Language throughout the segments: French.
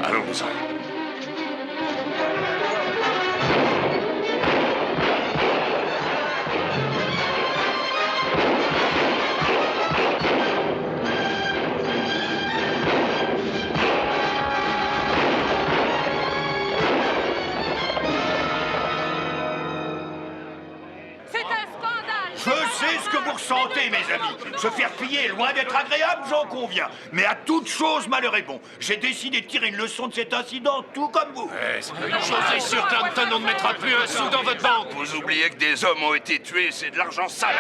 Allons-y. Je sais ce que vous ressentez, mes amis. Se faire piller est loin d'être agréable, j'en conviens. Mais à toute chose, malheur est bon. J'ai décidé de tirer une leçon de cet incident, tout comme vous. C'est pas une chose est sûre, Clanton, on ne mettra plus un sou dans votre banque. Vous oubliez que des hommes ont été tués, c'est de l'argent sale.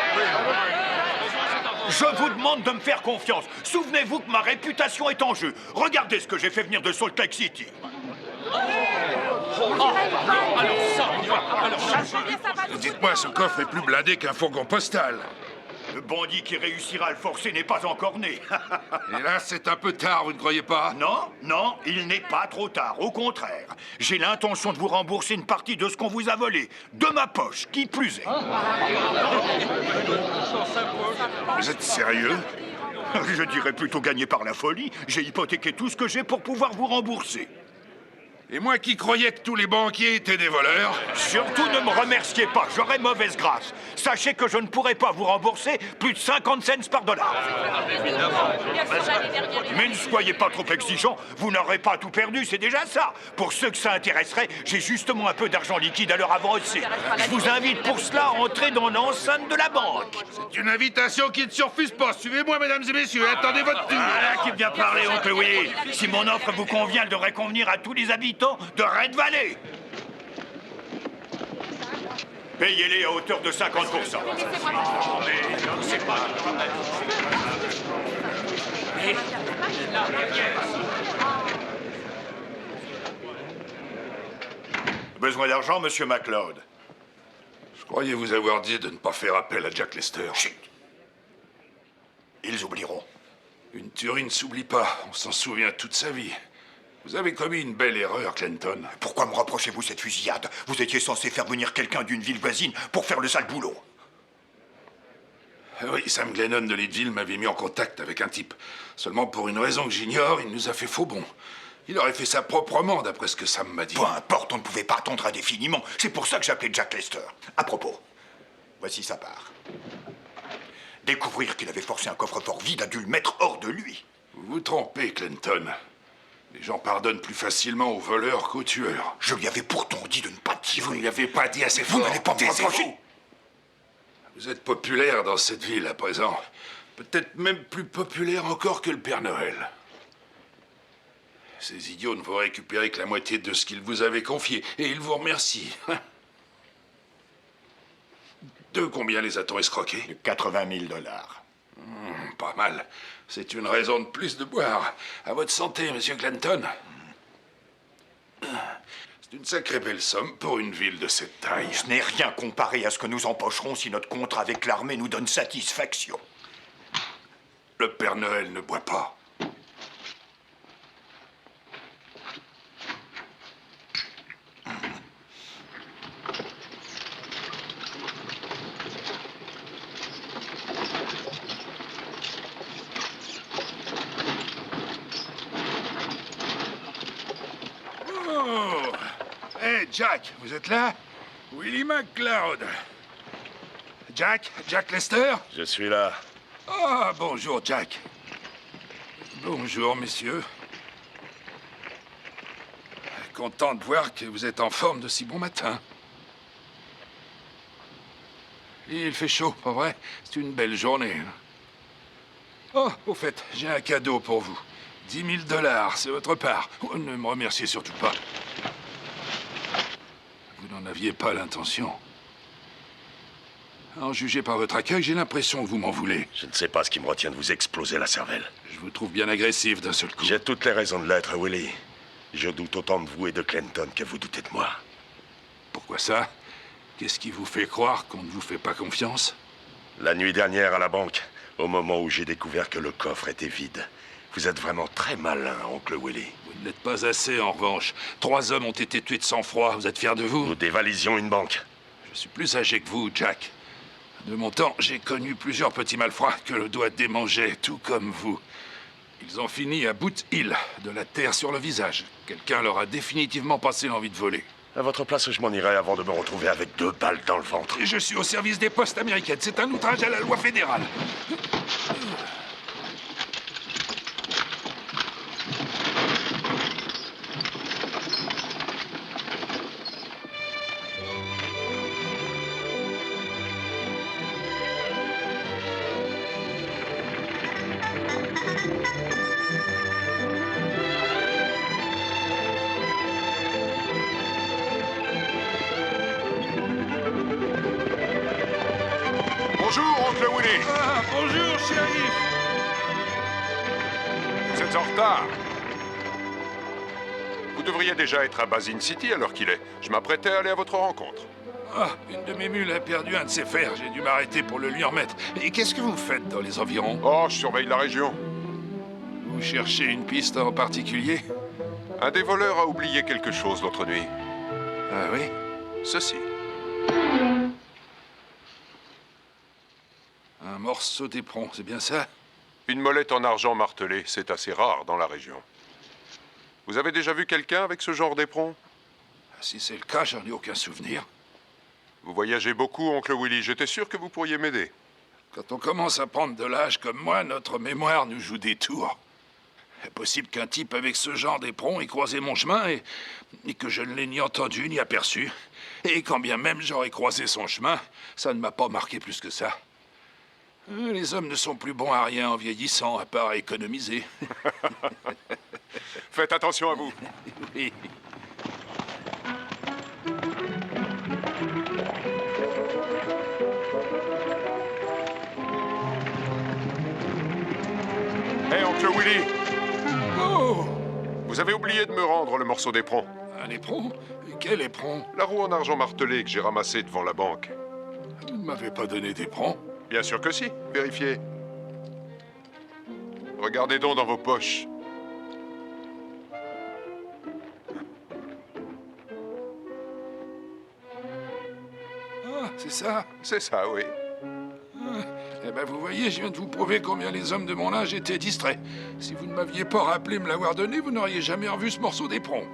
Je vous demande de me faire confiance. Souvenez-vous que ma réputation est en jeu. Regardez ce que j'ai fait venir de Salt Lake City. Dites-moi, ce coffre est plus blindé qu'un fourgon postal. Le bandit qui réussira à le forcer n'est pas encore né. Et là, c'est un peu tard, vous ne croyez pas? Non, non, il n'est pas trop tard. Au contraire, j'ai l'intention de vous rembourser une partie de ce qu'on vous a volé. De ma poche, qui plus est. Vous êtes sérieux? Je dirais plutôt gagné par la folie. J'ai hypothéqué tout ce que j'ai pour pouvoir vous rembourser. Et moi qui croyais que tous les banquiers étaient des voleurs? Surtout ne me remerciez pas, j'aurai mauvaise grâce. Sachez que je ne pourrai pas vous rembourser plus de 50 cents par dollar. Mais ne soyez pas trop exigeants, vous n'aurez pas tout perdu, c'est déjà ça. Pour ceux que ça intéresserait, j'ai justement un peu d'argent liquide à leur avancer. Je vous invite pour cela à entrer dans l'enceinte de la banque. C'est une invitation qui ne se refuse pas. Suivez-moi, mesdames et messieurs, attendez votre tour. Voilà qui vient parler, oncle Willy. Si mon offre vous convient, elle devrait convenir à tous les habitants de Red Valley. Payez-les à hauteur de 50%. Besoin d'argent, monsieur MacLeod? Je croyais vous avoir dit de ne pas faire appel à Jack Lester. Chut. Ils oublieront. Une tuerie ne s'oublie pas, on s'en souvient toute sa vie. Vous avez commis une belle erreur, Clanton. Pourquoi me reprochez-vous cette fusillade? Vous étiez censé faire venir quelqu'un d'une ville voisine pour faire le sale boulot. Oui, Sam Glennon de Leadville m'avait mis en contact avec un type. Seulement pour une raison que j'ignore, il nous a fait faux bon. Il aurait fait ça proprement, d'après ce que Sam m'a dit. Peu importe, on ne pouvait pas attendre indéfiniment. C'est pour ça que j'appelais Jack Lester. À propos, voici sa part. Découvrir qu'il avait forcé un coffre-fort vide a dû le mettre hors de lui. Vous vous trompez, Clanton. Les gens pardonnent plus facilement aux voleurs qu'aux tueurs. Je lui avais pourtant dit de ne pas tirer. Vous ne lui avez pas dit assez fort. Vous n'allez pas me reprocher. Vous êtes populaire dans cette ville à présent. Peut-être même plus populaire encore que le Père Noël. Ces idiots ne vont récupérer que la moitié de ce qu'ils vous avaient confié. Et ils vous remercient. De combien les a-t-on escroqués? De 80 000 $. Pas mal. C'est une raison de plus de boire. À votre santé, monsieur Clanton. C'est une sacrée belle somme pour une ville de cette taille. Ce n'est rien comparé à ce que nous empocherons si notre contrat avec l'armée nous donne satisfaction. Le Père Noël ne boit pas. Oh! Hey, Jack, vous êtes là? Willie McLeod. Jack Lester? Je suis là. Ah, bonjour, Jack. Bonjour, messieurs. Content de voir que vous êtes en forme de si bon matin. Il fait chaud, pas vrai? C'est une belle journée. Oh, au fait, j'ai un cadeau pour vous. 10 000 $, c'est votre part. Oh, ne me remerciez surtout pas. Vous n'en aviez pas l'intention. En juger par votre accueil, j'ai l'impression que vous m'en voulez. Je ne sais pas ce qui me retient de vous exploser la cervelle. Je vous trouve bien agressif d'un seul coup. J'ai toutes les raisons de l'être, Willie. Je doute autant de vous et de Clanton que vous doutez de moi. Pourquoi ça? Qu'est-ce qui vous fait croire qu'on ne vous fait pas confiance? La nuit dernière à la banque, au moment où j'ai découvert que le coffre était vide, vous êtes vraiment très malin, oncle Willie. Vous ne l'êtes pas assez, en revanche. 3 hommes ont été tués de sang-froid. Vous êtes fier de vous? Nous dévalisions une banque. Je suis plus âgé que vous, Jack. De mon temps, j'ai connu plusieurs petits malfrats que le doigt démangeait, tout comme vous. Ils ont fini à Boot Hill, de la terre sur le visage. Quelqu'un leur a définitivement passé l'envie de voler. À votre place, je m'en irais avant de me retrouver avec 2 balles dans le ventre. Et je suis au service des postes américaines. C'est un outrage à la loi fédérale. Bonjour, oncle Willy. Ah, bonjour, shérif. Vous êtes en retard. Vous devriez déjà être à Basin City à l'heure qu'il est. Je m'apprêtais à aller à votre rencontre. Ah, une de mes mules a perdu un de ses fers. J'ai dû m'arrêter pour le lui remettre. Et qu'est-ce que vous faites dans les environs? Oh, je surveille la région. Vous cherchez une piste en particulier? Un des voleurs a oublié quelque chose l'autre nuit. Ah oui? Ceci. Un morceau d'éperon, c'est bien ça? Une molette en argent martelé, c'est assez rare dans la région. Vous avez déjà vu quelqu'un avec ce genre d'éperon? Si c'est le cas, j'en ai aucun souvenir. Vous voyagez beaucoup, oncle Willy. J'étais sûr que vous pourriez m'aider. Quand on commence à prendre de l'âge comme moi, notre mémoire nous joue des tours. C'est possible qu'un type avec ce genre d'éperon ait croisé mon chemin et que je ne l'ai ni entendu ni aperçu. Et quand bien même j'aurais croisé son chemin, ça ne m'a pas marqué plus que ça. Les hommes ne sont plus bons à rien en vieillissant, à part à économiser. Faites attention à vous. Oui. Hé, oncle Willy, Oh! vous avez oublié de me rendre le morceau d'éperon. Un éperon? Quel éperon? La roue en argent martelé que j'ai ramassée devant la banque. Vous ne m'avez pas donné d'éperon? Bien sûr que si. Vérifiez. Regardez donc dans vos poches. Ah, c'est ça? C'est ça, oui. Eh ben, vous voyez, je viens de vous prouver combien les hommes de mon âge étaient distraits. Si vous ne m'aviez pas rappelé me l'avoir donné, vous n'auriez jamais revu ce morceau d'éperon.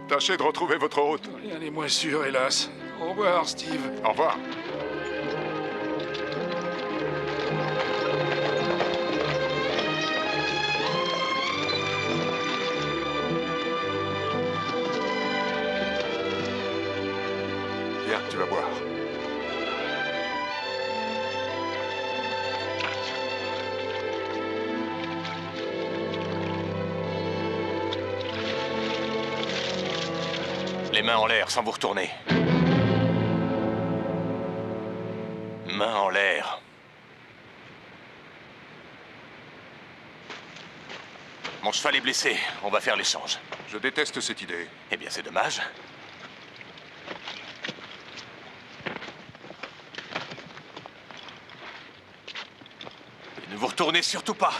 Tâchez de retrouver votre route. Rien n'est moins sûr, hélas. Au revoir, Steve. Au revoir. Viens, tu vas boire. Les mains en l'air sans vous retourner. Mains en l'air. Mon cheval est blessé. On va faire l'échange. Je déteste cette idée. Eh bien, c'est dommage. Et ne vous retournez surtout pas.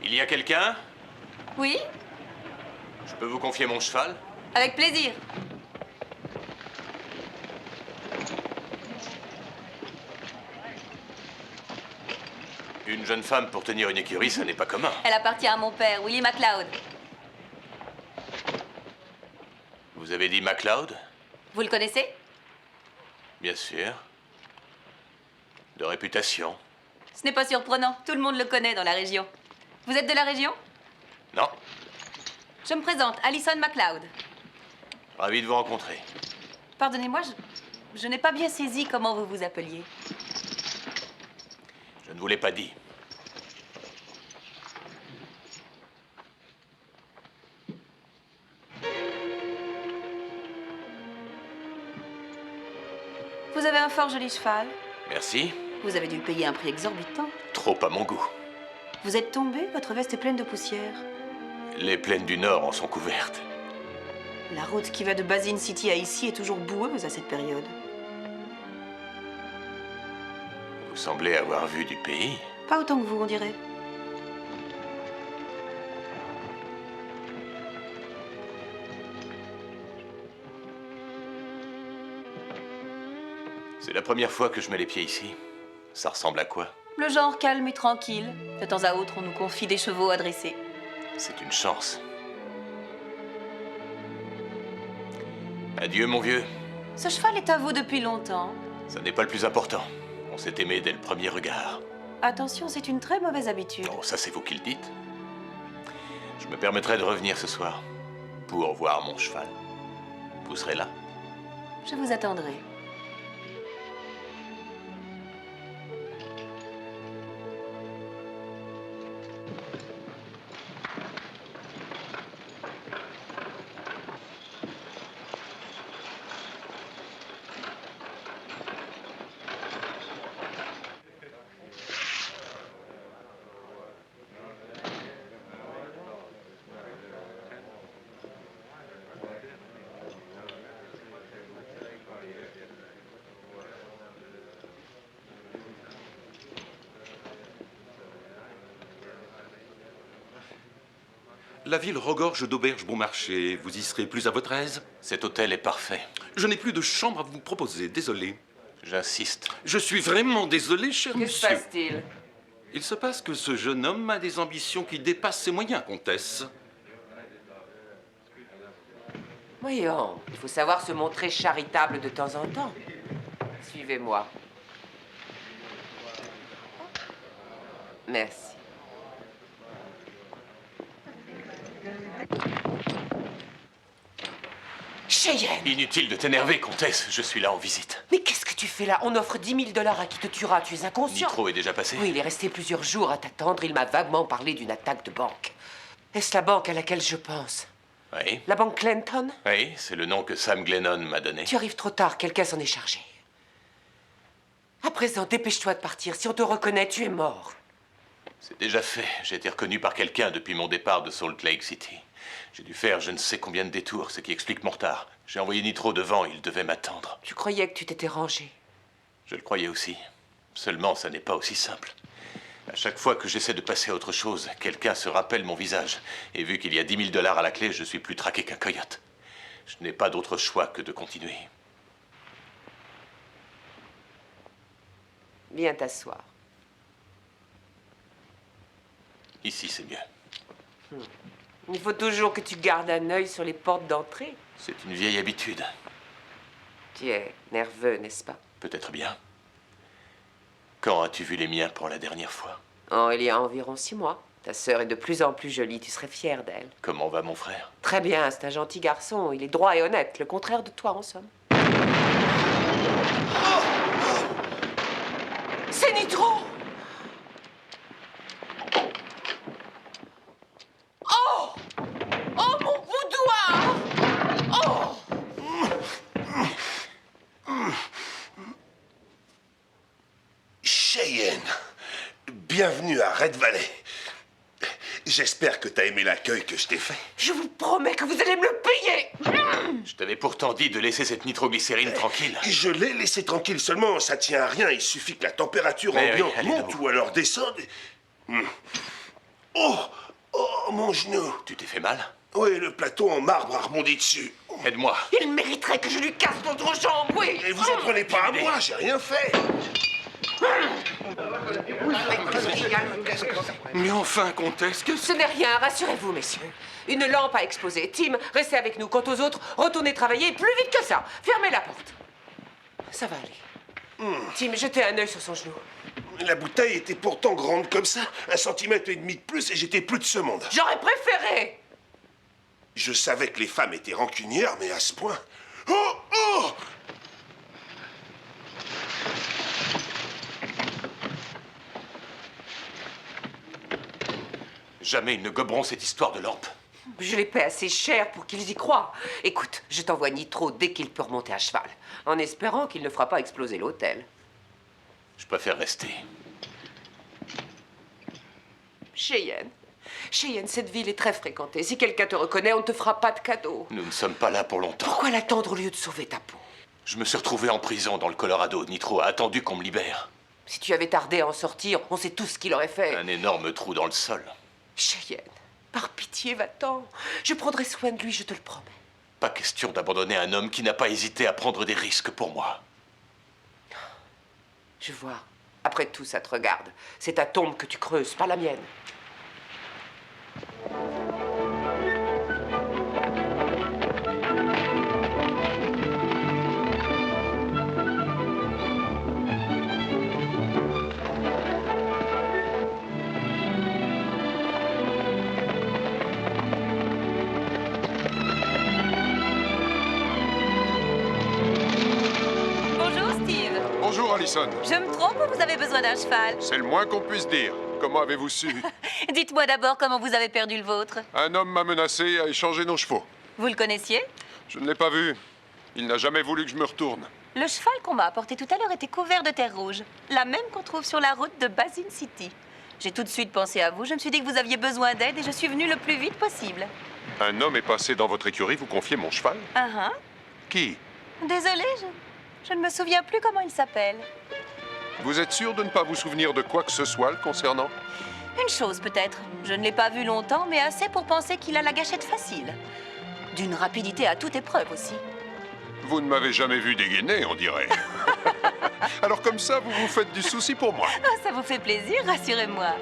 Il y a quelqu'un? Oui, Je peux vous confier mon cheval? avec plaisir. Une jeune femme pour tenir une écurie, ça n'est pas commun. Elle appartient à mon père, Willie MacLeod. Vous avez dit MacLeod? Vous le connaissez? Bien sûr. De réputation. Ce n'est pas surprenant, tout le monde le connaît dans la région. Vous êtes de la région? Non? Je me présente, Alison MacLeod. Ravi de vous rencontrer. Pardonnez-moi, je n'ai pas bien saisi comment vous vous appeliez. Je ne vous l'ai pas dit. Vous avez un fort joli cheval. Merci. Vous avez dû payer un prix exorbitant. Trop à mon goût. Vous êtes tombé? Votre veste est pleine de poussière. Les plaines du Nord en sont couvertes. La route qui va de Basin City à ici est toujours boueuse à cette période. Vous semblez avoir vu du pays. Pas autant que vous, on dirait. C'est la première fois que je mets les pieds ici. Ça ressemble à quoi? Le genre calme et tranquille. De temps à autre, on nous confie des chevaux à dresser. C'est une chance. Adieu, mon vieux. Ce cheval est à vous depuis longtemps. Ça n'est pas le plus important. On s'est aimé dès le premier regard. Attention, c'est une très mauvaise habitude. Oh, ça c'est vous qui le dites. Je me permettrai de revenir ce soir pour voir mon cheval. Vous serez là? Je vous attendrai. La ville regorge d'auberges bon marché. Vous y serez plus à votre aise? Cet hôtel est parfait. Je n'ai plus de chambre à vous proposer, désolé. J'insiste. Je suis vraiment désolé, cher Que se monsieur. passe-t-il? Il se passe que ce jeune homme a des ambitions qui dépassent ses moyens, comtesse. Voyons, il faut savoir se montrer charitable de temps en temps. Suivez-moi. Merci. Cheyenne! Inutile de t'énerver, comtesse. Je suis là en visite. Mais qu'est-ce que tu fais là? On offre 10 000 $ à qui te tuera. Tu es inconscient. Nitro est déjà passé? Oui, il est resté plusieurs jours à t'attendre. Il m'a vaguement parlé d'une attaque de banque. Est-ce la banque à laquelle je pense? Oui. La banque Clinton? Oui, c'est le nom que Sam Glennon m'a donné. Tu arrives trop tard. Quelqu'un s'en est chargé. À présent, dépêche-toi de partir. Si on te reconnaît, tu es mort. C'est déjà fait. J'ai été reconnu par quelqu'un depuis mon départ de Salt Lake City. J'ai dû faire je ne sais combien de détours, ce qui explique mon retard. J'ai envoyé Nitro devant, il devait m'attendre. Tu croyais que tu t'étais rangé. Je le croyais aussi. Seulement, ça n'est pas aussi simple. À chaque fois que j'essaie de passer à autre chose, quelqu'un se rappelle mon visage. Et vu qu'il y a 10 000 $ à la clé, je suis plus traqué qu'un coyote. Je n'ai pas d'autre choix que de continuer. Viens t'asseoir. Ici, c'est mieux. Il faut toujours que tu gardes un œil sur les portes d'entrée. C'est une vieille habitude. Tu es nerveux, n'est-ce pas? Peut-être bien. Quand as-tu vu les miens pour la dernière fois? Oh, il y a environ 6 mois. Ta sœur est de plus en plus jolie, tu serais fier d'elle. Comment va mon frère? Très bien, c'est un gentil garçon. Il est droit et honnête, le contraire de toi en somme. C'est Nitro! Oh! Oh, mon boudoir! Oh! Cheyenne, bienvenue à Red Valley. J'espère que t'as aimé l'accueil que je t'ai fait. Je vous promets que vous allez me le payer! Je t'avais pourtant dit de laisser cette nitroglycérine tranquille. Je l'ai laissé tranquille, seulement ça tient à rien. Il suffit que la température Mais oui, ambiante allez, monte donc. ou alors descende. Oh, oh, mon genou. Tu t'es fait mal? Oui, le plateau en marbre a rebondi dessus. Aide-moi. Il mériterait que je lui casse l'autre jambe, oui! Et vous en prenez pas à moi, j'ai rien fait. Mais enfin, comtesse, Ce n'est rien, rassurez-vous, messieurs. Une lampe a explosé. Tim, restez avec nous. Quant aux autres, retournez travailler plus vite que ça. Fermez la porte. Ça va aller. Tim, jetez un œil sur son genou. La bouteille était pourtant grande comme ça. 1,5 centimètre de plus et j'étais plus de ce monde. J'aurais préféré. Je savais que les femmes étaient rancunières, mais à ce point... Oh, oh! Jamais ils ne goberont cette histoire de lampe. Je les paie assez cher pour qu'ils y croient. Écoute, je t'envoie Nitro dès qu'il peut remonter à cheval, en espérant qu'il ne fera pas exploser l'hôtel. Je préfère rester. Cheyenne. Cheyenne, cette ville est très fréquentée. Si quelqu'un te reconnaît, on ne te fera pas de cadeau. Nous ne sommes pas là pour longtemps. Pourquoi l'attendre au lieu de sauver ta peau? Je me suis retrouvé en prison dans le Colorado. Nitro a attendu qu'on me libère. Si tu avais tardé à en sortir, on sait tout ce qu'il aurait fait. Un énorme trou dans le sol. Cheyenne, par pitié, va-t'en. Je prendrai soin de lui, je te le promets. Pas question d'abandonner un homme qui n'a pas hésité à prendre des risques pour moi. Je vois. Après tout, ça te regarde. C'est ta tombe que tu creuses, pas la mienne. Bonjour, Steve. Bonjour, Allison. Je me trompe ou vous avez besoin d'un cheval? C'est le moins qu'on puisse dire. Comment avez-vous su? Dites-moi d'abord comment vous avez perdu le vôtre. Un homme m'a menacé et a échangé nos chevaux. Vous le connaissiez? Je ne l'ai pas vu. Il n'a jamais voulu que je me retourne. Le cheval qu'on m'a apporté tout à l'heure était couvert de terre rouge. La même qu'on trouve sur la route de Basin City. J'ai tout de suite pensé à vous. Je me suis dit que vous aviez besoin d'aide et je suis venue le plus vite possible. Un homme est passé dans votre écurie, vous confiez mon cheval? Ah Qui? Désolée, je ne me souviens plus comment il s'appelle. Vous êtes sûr de ne pas vous souvenir de quoi que ce soit le concernant? Une chose peut-être. Je ne l'ai pas vu longtemps, mais assez pour penser qu'il a la gâchette facile. D'une rapidité à toute épreuve aussi. Vous ne m'avez jamais vu dégainer, on dirait. Alors comme ça, vous vous faites du souci pour moi. Ah, ça vous fait plaisir, rassurez-moi.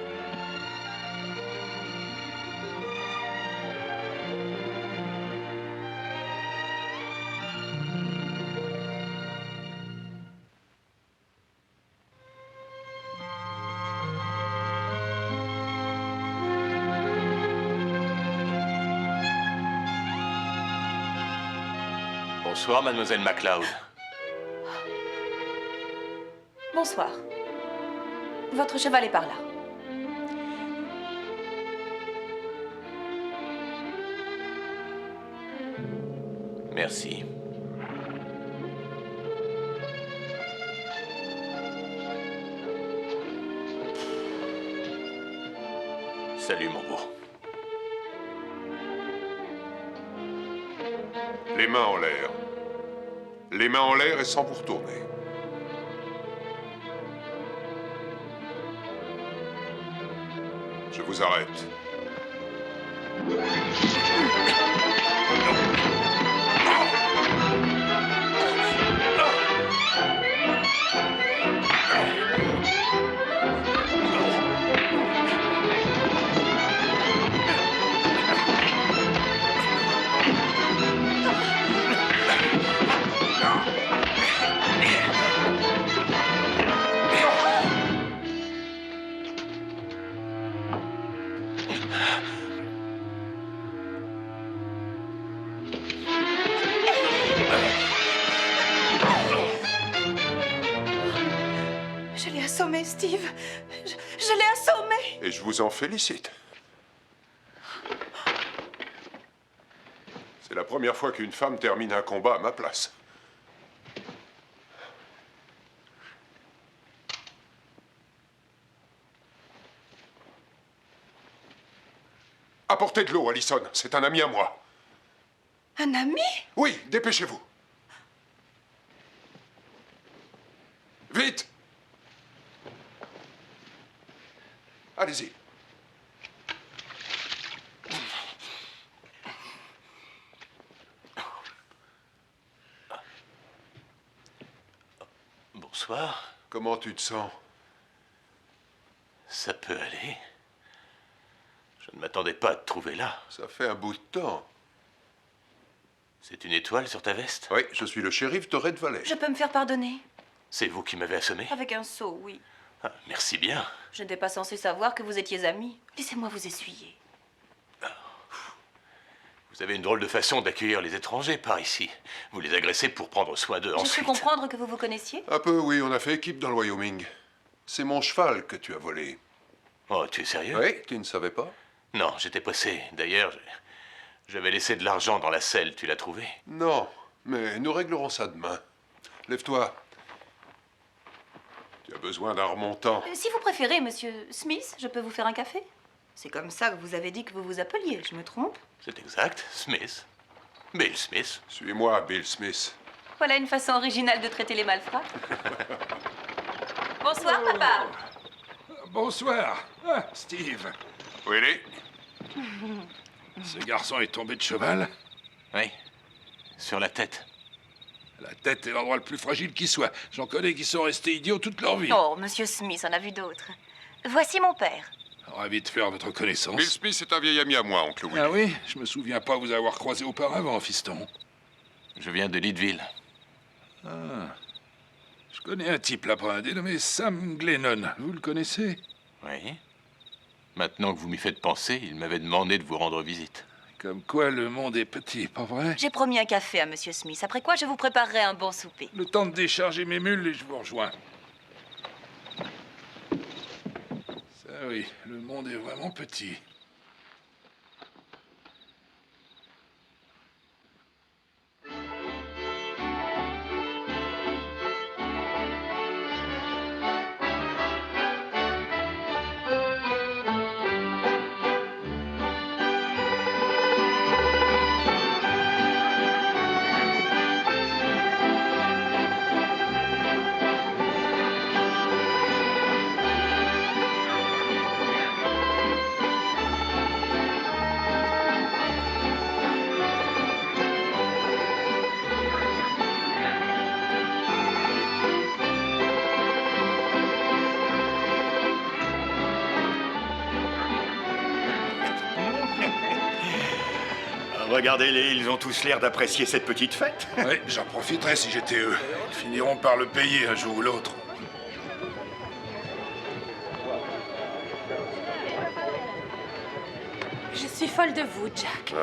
Bonsoir, mademoiselle MacLeod. Bonsoir. Votre cheval est par là. Merci. Salut, mon beau. Les mains en l'air. Les mains en l'air et sans vous retourner. Je vous arrête. Je l'ai assommé, Steve. Je l'ai assommé. Et je vous en félicite. C'est la première fois qu'une femme termine un combat à ma place. Apportez de l'eau, Allison. C'est un ami à moi. Un ami? Oui, dépêchez-vous. Vite! Allez-y. Bonsoir. Comment tu te sens? Ça peut aller. Je ne m'attendais pas à te trouver là. Ça fait un bout de temps. C'est une étoile sur ta veste? Oui, je suis le shérif de Red Valley. Je peux me faire pardonner? C'est vous qui m'avez assommé? Avec un seau, oui. Ah, merci bien. Je n'étais pas censée savoir que vous étiez amis. Laissez-moi vous essuyer. Vous avez une drôle de façon d'accueillir les étrangers par ici. Vous les agressez pour prendre soin d'eux J'ai ensuite. cru comprendre que vous vous connaissiez. Un peu, oui, on a fait équipe dans le Wyoming. C'est mon cheval que tu as volé. Oh, tu es sérieux? Oui, tu ne savais pas? Non, j'étais pressé. D'ailleurs, j'avais laissé de l'argent dans la selle. Tu l'as trouvé? Non, mais nous réglerons ça demain. Lève-toi. Tu as besoin d'un remontant. Si vous préférez, monsieur Smith, je peux vous faire un café? C'est comme ça que vous avez dit que vous vous appeliez, je me trompe? C'est exact, Smith. Bill Smith. Suis-moi, Bill Smith. Voilà une façon originale de traiter les malfrats. Bonsoir, papa. Bonsoir. Ah, Steve. Willy? Ce garçon est tombé de cheval. Oui, sur la tête. La tête est l'endroit le plus fragile qui soit. J'en connais qui sont restés idiots toute leur vie. Oh, monsieur Smith en a vu d'autres. Voici mon père. Ravi de faire votre connaissance. Bill Smith est un vieil ami à moi, oncle Willy. Ah oui? Je me souviens pas vous avoir croisé auparavant, fiston. Je viens de Leadville. Je connais un type là-bas, dénommé Sam Glennon. Vous le connaissez? Oui. Maintenant que vous m'y faites penser, il m'avait demandé de vous rendre visite. Comme quoi le monde est petit, pas vrai? J'ai promis un café à monsieur Smith, après quoi je vous préparerai un bon souper. Le temps de décharger mes mules et je vous rejoins. Ça oui, le monde est vraiment petit. Regardez-les, ils ont tous l'air d'apprécier cette petite fête. Oui, j'en profiterai si j'étais eux. Ils finiront par le payer un jour ou l'autre. Je suis folle de vous, Jack.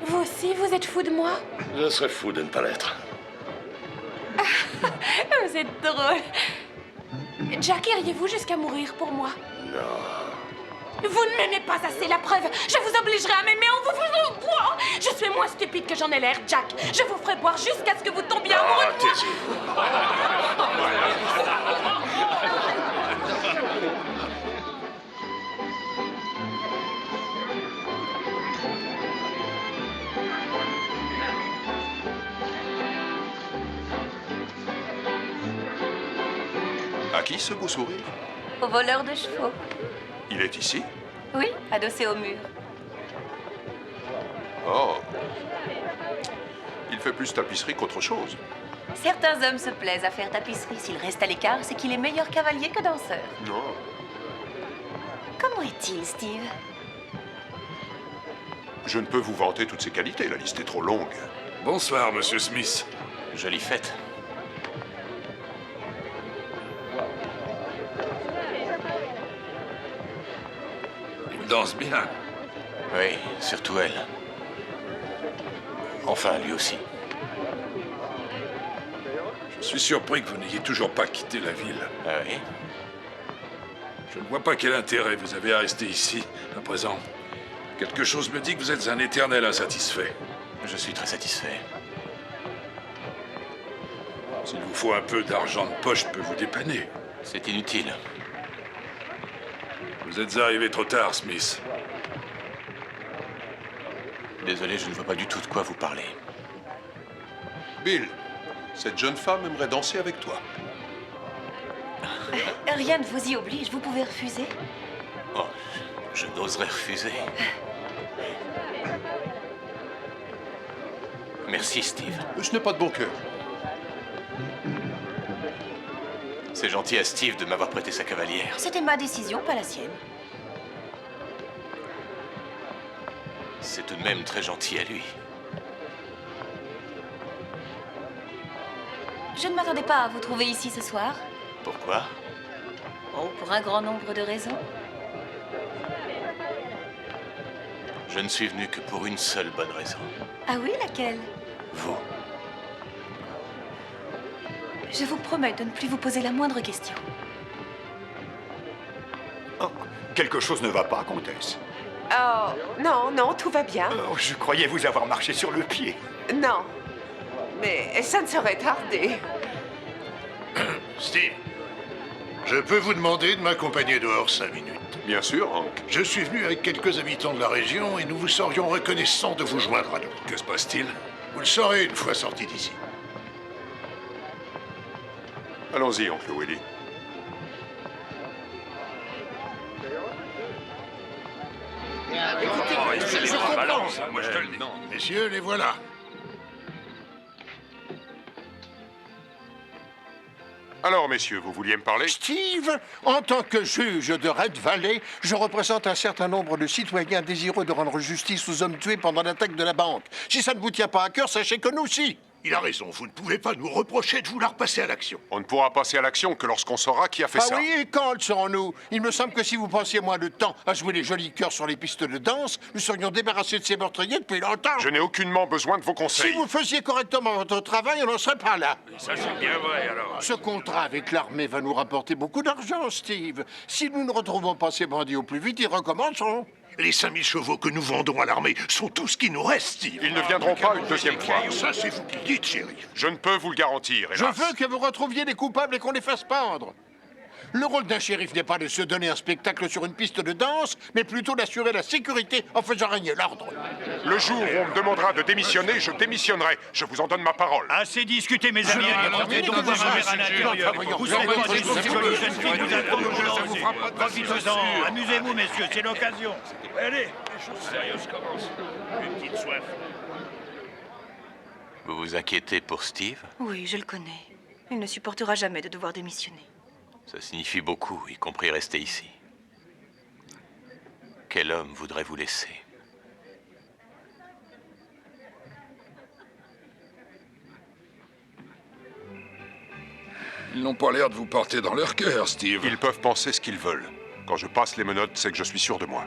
Vous aussi, vous êtes fou de moi? Je serais fou de ne pas l'être. Vous êtes drôle. Jack, iriez-vous jusqu'à mourir pour moi? Non. Vous ne m'aimez pas assez, la preuve. Je vous obligerai à m'aimer en vous faisant boire. Je suis moins stupide que j'en ai l'air, Jack. Je vous ferai boire jusqu'à ce que vous tombiez amoureux de moi. À qui ce beau sourire? Au voleur de chevaux. Il est ici? Oui, adossé au mur. Oh. Il fait plus tapisserie qu'autre chose. Certains hommes se plaisent à faire tapisserie. S'il reste à l'écart, c'est qu'il est meilleur cavalier que danseur. Non. Comment est-il, Steve? Je ne peux vous vanter toutes ses qualités, la liste est trop longue. Bonsoir, monsieur Smith. Jolie fête. Il danse bien. Oui, surtout elle. Enfin, lui aussi. Je suis surpris que vous n'ayez toujours pas quitté la ville. Ah oui? Je ne vois pas quel intérêt vous avez à rester ici, à présent. Quelque chose me dit que vous êtes un éternel insatisfait. Je suis très satisfait. S'il vous faut un peu d'argent de poche, je peux vous dépanner. C'est inutile. Vous êtes arrivé trop tard, Smith. Désolé, je ne vois pas du tout de quoi vous parlez. Bill, cette jeune femme aimerait danser avec toi. Rien ne vous y oblige, vous pouvez refuser. Oh, je n'oserais refuser. Merci, Steve. Je n'ai pas de bon cœur. C'est gentil à Steve de m'avoir prêté sa cavalière. C'était ma décision, pas la sienne. C'est tout de même très gentil à lui. Je ne m'attendais pas à vous trouver ici ce soir. Pourquoi? Oh, pour un grand nombre de raisons. Je ne suis venu que pour une seule bonne raison. Ah oui, laquelle? Vous. Je vous promets de ne plus vous poser la moindre question. Oh, quelque chose ne va pas, comtesse. Oh, non, non, tout va bien. Oh, je croyais vous avoir marché sur le pied. Non. Mais ça ne saurait tarder. Steve, Je peux vous demander de m'accompagner dehors 5 minutes. Bien sûr, Hank. Je suis venu avec quelques habitants de la région et nous vous serions reconnaissants de vous joindre à nous. Que se passe-t-il? Vous le saurez une fois sorti d'ici. Allons-y, oncle Willy. Je comprends. Balance, moi je te le dis. Messieurs, les voilà. Alors, messieurs, vous vouliez me parler? Steve, en tant que juge de Red Valley, je représente un certain nombre de citoyens désireux de rendre justice aux hommes tués pendant l'attaque de la banque. Si ça ne vous tient pas à cœur, sachez que nous aussi. Il a raison, vous ne pouvez pas nous reprocher de vouloir passer à l'action. On ne pourra passer à l'action que lorsqu'on saura qui a fait Ah ça. oui, et quand le serons-nous? Il me semble que si vous passiez moins de temps à jouer les jolis cœurs sur les pistes de danse, nous serions débarrassés de ces meurtriers depuis longtemps. Je n'ai aucunement besoin de vos Si conseils. vous faisiez correctement votre travail, on n'en serait pas là. Ça, c'est bien vrai, alors. Ce contrat avec l'armée va nous rapporter beaucoup d'argent, Steve. Si nous ne retrouvons pas ces bandits au plus vite, ils recommenceront. Les 5000 chevaux que nous vendons à l'armée sont tout ce qui nous reste, Steve. Ils ne viendront pas une deuxième fois. Ça, c'est vous qui le dites, shérif. Je ne peux vous le garantir, Je hélas. veux que vous retrouviez les coupables et qu'on les fasse pendre. Le rôle d'un shérif n'est pas de se donner un spectacle sur une piste de danse, mais plutôt d'assurer la sécurité en faisant régner l'ordre. Le jour où on me demandera de démissionner, je démissionnerai. Je vous en donne ma parole. Assez discuté, mes amis. Allez, donc vous verrez à l'intérieur. Vous savez pas si vous jolie jeune fille vous attend au danser. Profitez-en. Amusez-vous, messieurs, c'est l'occasion. Allez. Les choses sérieuses commencent. Une petite soif. Vous vous inquiétez pour Steve? Oui, je le connais. Il ne supportera jamais de devoir démissionner. Ça signifie beaucoup, y compris rester ici. Quel homme voudrait vous laisser? Ils n'ont pas l'air de vous porter dans leur cœur, Steve. Ils peuvent penser ce qu'ils veulent. Quand je passe les menottes, c'est que je suis sûr de moi.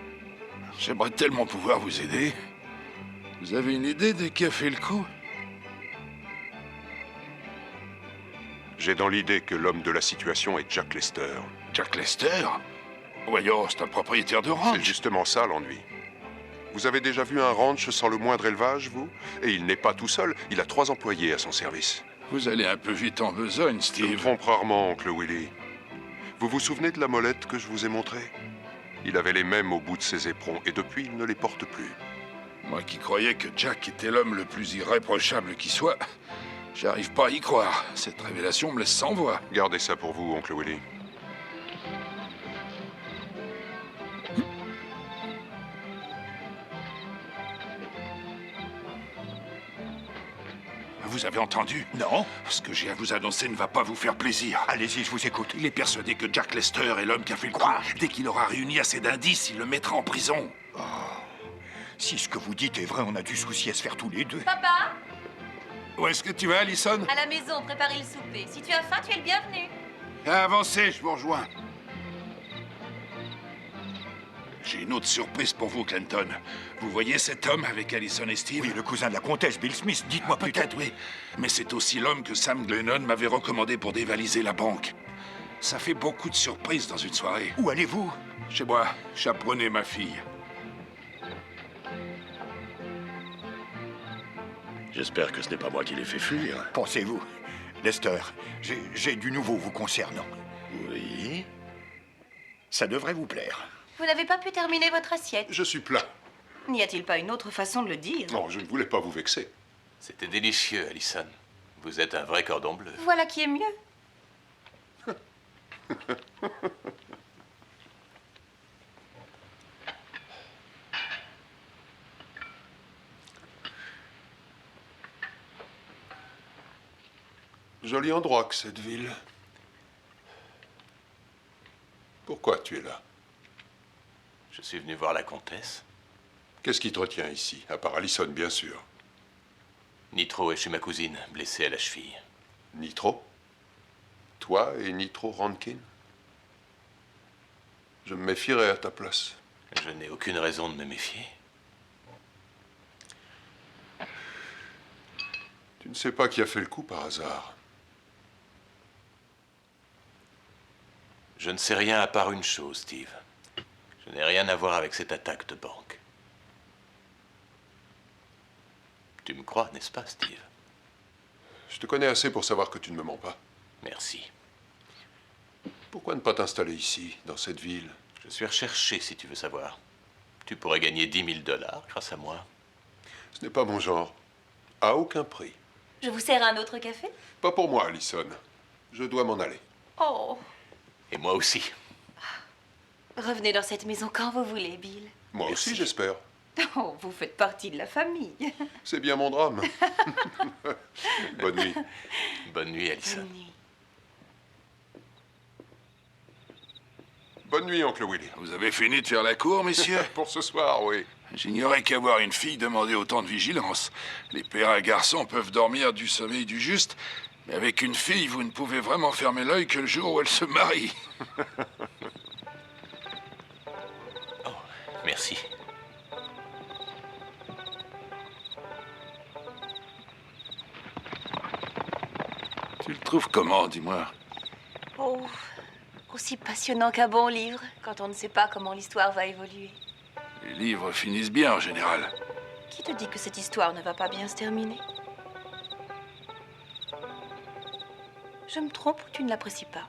J'aimerais tellement pouvoir vous aider. Vous avez une idée de qui a fait le coup? J'ai dans l'idée que l'homme de la situation est Jack Lester. Jack Lester? Voyons, c'est un propriétaire de C'est ranch. justement ça l'ennui. Vous avez déjà vu un ranch sans le moindre élevage, vous? Et il n'est pas tout seul, il a 3 employés à son service. Vous allez un peu vite en besogne, Je me Steve. trompe rarement, oncle Willy. Vous vous souvenez de la molette que je vous ai montrée? Il avait les mêmes au bout de ses éperons, et depuis, il ne les porte plus. Moi qui croyais que Jack était l'homme le plus irréprochable qui soit, j'arrive pas à y croire. Cette révélation me laisse sans voix. Gardez ça pour vous, oncle Willy. Vous avez entendu? Non. Ce que j'ai à vous annoncer ne va pas vous faire plaisir. Allez-y, je vous écoute. Il est persuadé que Jack Lester est l'homme qui a fait le coup. Dès qu'il aura réuni assez d'indices, il le mettra en prison. Si ce que vous dites est vrai, on a du souci à se faire tous les deux. Papa, Où est-ce que tu vas, Allison? à la maison, préparer le souper. Si tu as faim, tu es le bienvenu. Avancez, je vous rejoins. J'ai une autre surprise pour vous, Clinton. Vous voyez cet homme avec Allison et Steve? Oui, le cousin de la comtesse, Bill Smith. Dites-moi plutôt. Peut-être, oui. Mais c'est aussi l'homme que Sam Glennon m'avait recommandé pour dévaliser la banque. Ça fait beaucoup de surprises dans une soirée. Où allez-vous? Chez moi, chaperonner ma fille. J'espère que ce n'est pas moi qui l'ai fait fuir. Pensez-vous. Lester, j'ai du nouveau vous concernant. Oui. Ça devrait vous plaire. Vous n'avez pas pu terminer votre assiette. Je suis plat. N'y a-t-il pas une autre façon de le dire? Non, je ne voulais pas vous vexer. C'était délicieux, Allison. Vous êtes un vrai cordon bleu. Voilà qui est mieux. Joli endroit que cette ville. Pourquoi tu es là? Je suis venu voir la comtesse. Qu'est-ce qui te retient ici? À part Allison, bien sûr. Nitro est chez ma cousine, blessée à la cheville. Nitro? Toi et Nitro Rankin? Je me méfierais à ta place. Je n'ai aucune raison de me méfier. Tu ne sais pas qui a fait le coup par hasard. Je ne sais rien à part une chose, Steve. Je n'ai rien à voir avec cette attaque de banque. Tu me crois, n'est-ce pas, Steve? Je te connais assez pour savoir que tu ne me mens pas. Merci. Pourquoi ne pas t'installer ici, dans cette ville? Je suis recherché, si tu veux savoir. Tu pourrais gagner 10 000 $ grâce à moi. Ce n'est pas mon genre. À aucun prix. Je vous sers un autre café? Pas pour moi, Allison. Je dois m'en aller. Oh. Et moi aussi. Revenez dans cette maison quand vous voulez, Bill. Moi Merci. aussi, j'espère. Oh, vous faites partie de la famille. C'est bien mon drame. Bonne nuit. Bonne nuit, Allison. Bonne nuit. Bonne nuit, oncle Willy. Vous avez fini de faire la cour, messieurs? Pour ce soir, oui. J'ignorais qu'avoir une fille demandait autant de vigilance. Les pères à garçons peuvent dormir du sommeil du juste, mais avec une fille, vous ne pouvez vraiment fermer l'œil que le jour où elle se marie. Merci. Tu le trouves comment, dis-moi? Oh, aussi passionnant qu'un bon livre, quand on ne sait pas comment l'histoire va évoluer. Les livres finissent bien en général. Qui te dit que cette histoire ne va pas bien se terminer? Je me trompe ou tu ne l'apprécies pas?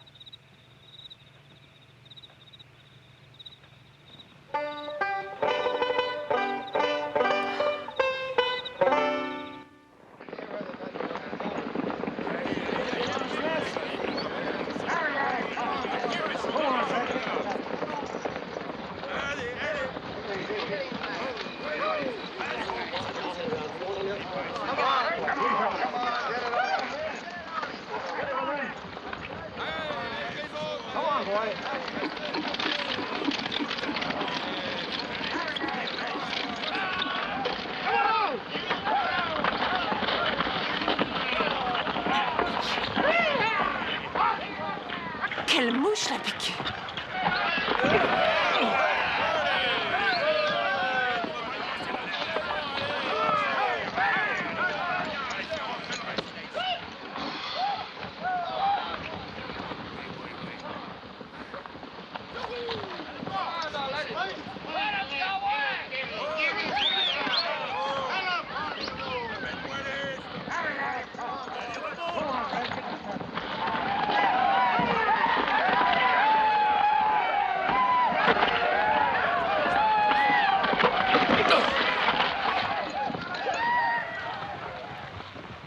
Quelle mouche l'a piqué!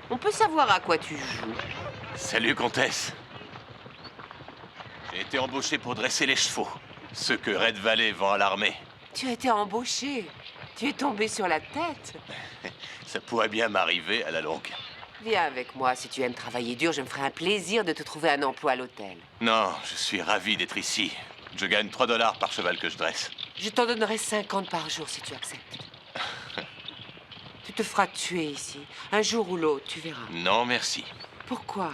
On peut savoir à quoi tu joues? Salut, comtesse. J'ai été embauché pour dresser les chevaux. Ceux que Red Valley vend à l'armée. Tu as été embauché. Tu es tombé sur la tête. Ça pourrait bien m'arriver à la longue. Viens avec moi. Si tu aimes travailler dur, je me ferai un plaisir de te trouver un emploi à l'hôtel. Non, je suis ravi d'être ici. Je gagne 3 $ par cheval que je dresse. Je t'en donnerai 50 par jour si tu acceptes. Tu te feras tuer ici. Un jour ou l'autre, tu verras. Non, merci. Pourquoi?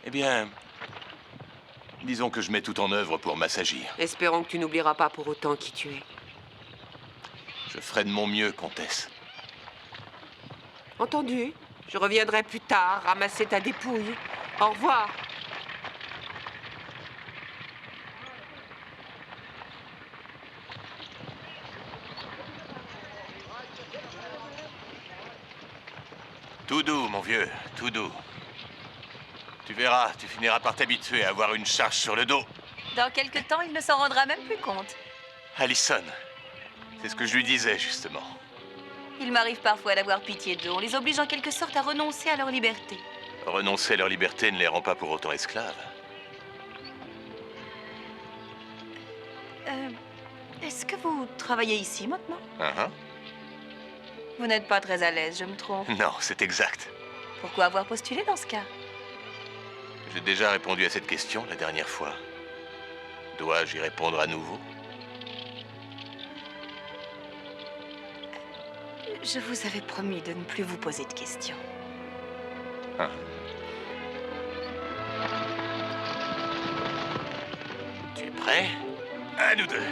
Eh bien, disons que je mets tout en œuvre pour m'assagir. Espérons que tu n'oublieras pas pour autant qui tu es. Je ferai de mon mieux, comtesse. Entendu? Je reviendrai plus tard ramasser ta dépouille. Au revoir. Tout doux, mon vieux, tout doux. Tu verras, tu finiras par t'habituer à avoir une charge sur le dos. Dans quelque temps, il ne s'en rendra même plus compte. Allison, c'est ce que je lui disais, justement. Il m'arrive parfois d'avoir pitié d'eux. On les oblige en quelque sorte à renoncer à leur liberté. Renoncer à leur liberté ne les rend pas pour autant esclaves. Est-ce que vous travaillez ici maintenant? Hein? Vous n'êtes pas très à l'aise, je me trompe. Non, c'est exact. Pourquoi avoir postulé dans ce cas? J'ai déjà répondu à cette question la dernière fois. Dois-je y répondre à nouveau? Je vous avais promis de ne plus vous poser de questions. Hein? Tu es prêt? À nous deux.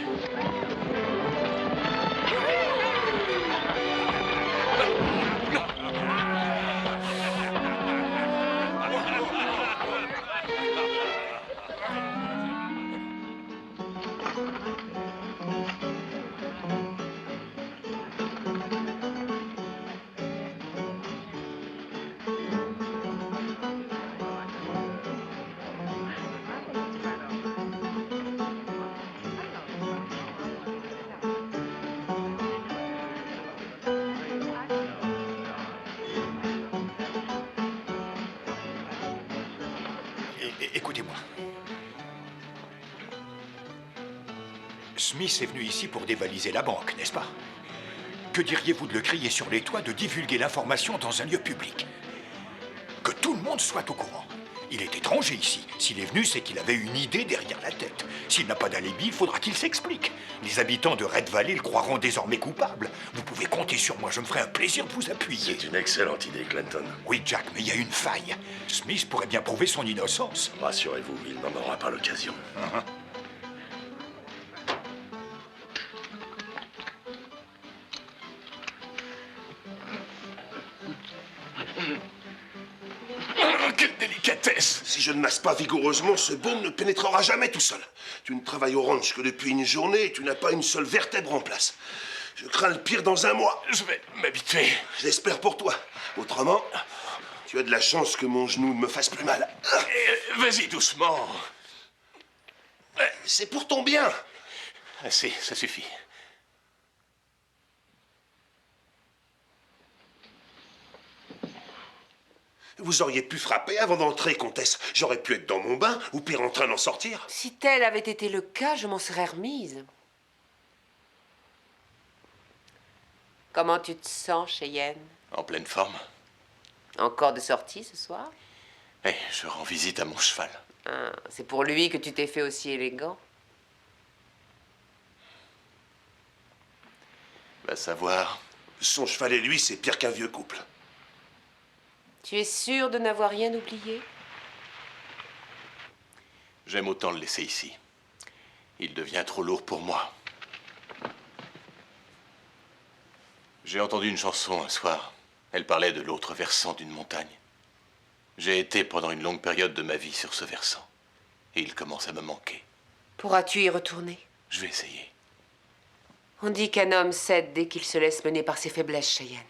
Écoutez-moi. Smith est venu ici pour dévaliser la banque, n'est-ce pas? Que diriez-vous de le crier sur les toits, de divulguer l'information dans un lieu public? Que tout le monde soit au courant. Il est étranger ici. S'il est venu, c'est qu'il avait une idée derrière la tête. S'il n'a pas d'alibi, il faudra qu'il s'explique. Les habitants de Red Valley le croiront désormais coupable. Vous pouvez compter sur moi, je me ferai un plaisir de vous appuyer. C'est une excellente idée, Clanton. Oui, Jack, mais il y a une faille. Smith pourrait bien prouver son innocence. Rassurez-vous, il n'en aura pas l'occasion. Quelle délicatesse! Si je ne masse pas vigoureusement, ce baume ne pénétrera jamais tout seul. Tu ne travailles au ranch que depuis une journée et tu n'as pas une seule vertèbre en place. Je crains le pire dans un mois. Je vais m'habituer. Je l'espère pour toi. Autrement, tu as de la chance que mon genou ne me fasse plus mal. Vas-y doucement. C'est pour ton bien. Assez, ça suffit. Vous auriez pu frapper avant d'entrer, comtesse. J'aurais pu être dans mon bain, ou pire en train d'en sortir. Si tel avait été le cas, je m'en serais remise. Comment tu te sens, Cheyenne? En pleine forme. Encore de sortie ce soir? Eh, je rends visite à mon cheval. Ah, c'est pour lui que tu t'es fait aussi élégant. Va savoir. Son cheval et lui, c'est pire qu'un vieux couple. Tu es sûr de n'avoir rien oublié? J'aime autant le laisser ici. Il devient trop lourd pour moi. J'ai entendu une chanson un soir. Elle parlait de l'autre versant d'une montagne. J'ai été pendant une longue période de ma vie sur ce versant. Et il commence à me manquer. Pourras-tu y retourner? Je vais essayer. On dit qu'un homme cède dès qu'il se laisse mener par ses faiblesses, Cheyenne.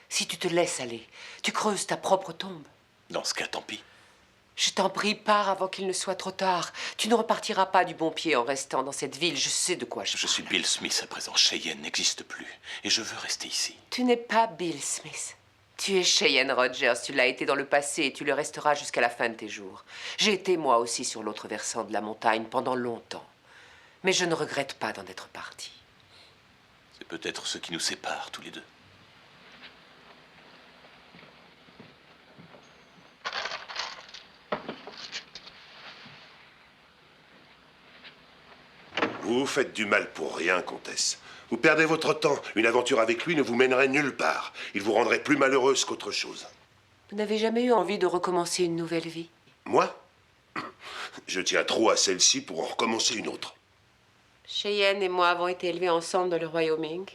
Si tu te laisses aller, tu creuses ta propre tombe. Dans ce cas, tant pis. Je t'en prie, pars avant qu'il ne soit trop tard. Tu ne repartiras pas du bon pied en restant dans cette ville. Je sais de quoi je parle. Je suis Bill Smith à présent. Cheyenne n'existe plus. Et je veux rester ici. Tu n'es pas Bill Smith. Tu es Cheyenne Rogers. Tu l'as été dans le passé et tu le resteras jusqu'à la fin de tes jours. J'ai été moi aussi sur l'autre versant de la montagne pendant longtemps. Mais je ne regrette pas d'en être parti. C'est peut-être ce qui nous sépare tous les deux. Vous faites du mal pour rien, comtesse. Vous perdez votre temps. Une aventure avec lui ne vous mènerait nulle part. Il vous rendrait plus malheureuse qu'autre chose. Vous n'avez jamais eu envie de recommencer une nouvelle vie? Moi? Je tiens trop à celle-ci pour en recommencer une autre. Cheyenne et moi avons été élevés ensemble dans le Wyoming.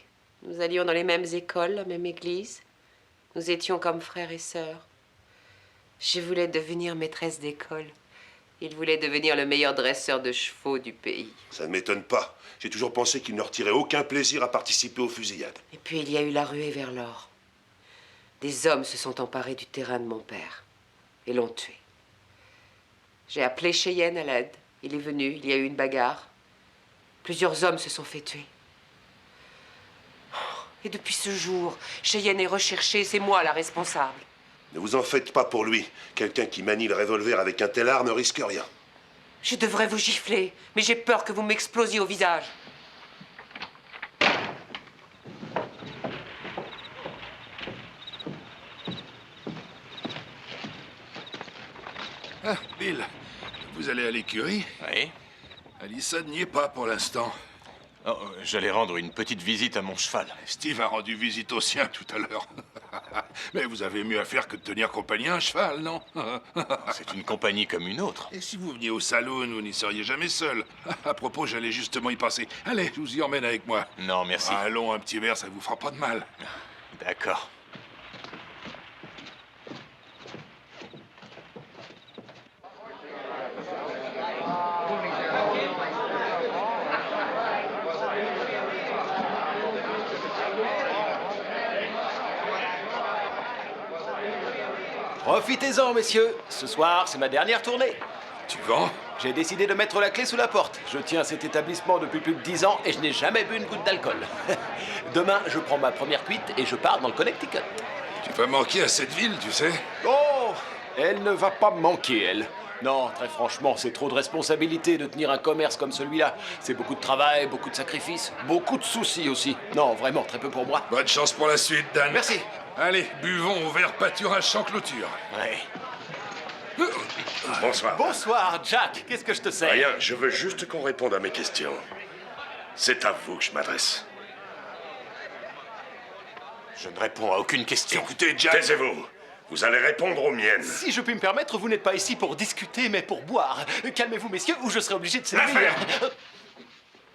Nous allions dans les mêmes écoles, la même église. Nous étions comme frères et sœurs. Je voulais devenir maîtresse d'école. Il voulait devenir le meilleur dresseur de chevaux du pays. Ça ne m'étonne pas. J'ai toujours pensé qu'il ne retirait aucun plaisir à participer aux fusillades. Et puis il y a eu la ruée vers l'or. Des hommes se sont emparés du terrain de mon père et l'ont tué. J'ai appelé Cheyenne à l'aide. Il est venu, il y a eu une bagarre. Plusieurs hommes se sont fait tuer. Et depuis ce jour, Cheyenne est recherché, c'est moi la responsable. Ne vous en faites pas pour lui. Quelqu'un qui manie le revolver avec un tel art ne risque rien. Je devrais vous gifler, mais j'ai peur que vous m'explosiez au visage. Ah, Bill, vous allez à l'écurie? Oui. Alissa n'y est pas pour l'instant. Oh, j'allais rendre une petite visite à mon cheval. Steve a rendu visite au sien tout à l'heure. Mais vous avez mieux à faire que de tenir compagnie à un cheval, non? C'est une compagnie comme une autre. Et si vous veniez au saloon, vous n'y seriez jamais seul. À propos, j'allais justement y passer. Allez, je vous y emmène avec moi. Non, merci. Allons, un petit verre, ça vous fera pas de mal. D'accord. Profitez-en, messieurs. Ce soir, c'est ma dernière tournée. Tu vends? J'ai décidé de mettre la clé sous la porte. Je tiens cet établissement depuis plus de 10 ans et je n'ai jamais bu une goutte d'alcool. Demain, je prends ma première cuite et je pars dans le Connecticut. Tu vas manquer à cette ville, tu sais. Oh, elle ne va pas me manquer, elle. Non, très franchement, c'est trop de responsabilité de tenir un commerce comme celui-là. C'est beaucoup de travail, beaucoup de sacrifices, beaucoup de soucis aussi. Non, vraiment, très peu pour moi. Bonne chance pour la suite, Dan. Merci. Allez, buvons au verre pâturage sans clôture. Ouais. Bonsoir. Bonsoir, Jack. Qu'est-ce que je te sers? Rien, je veux juste qu'on réponde à mes questions. C'est à vous que je m'adresse. Je ne réponds à aucune question. Écoutez, Jack... Taisez-vous. Vous allez répondre aux miennes. Si je puis me permettre, vous n'êtes pas ici pour discuter, mais pour boire. Calmez-vous, messieurs, ou je serai obligé de servir. L'affaire.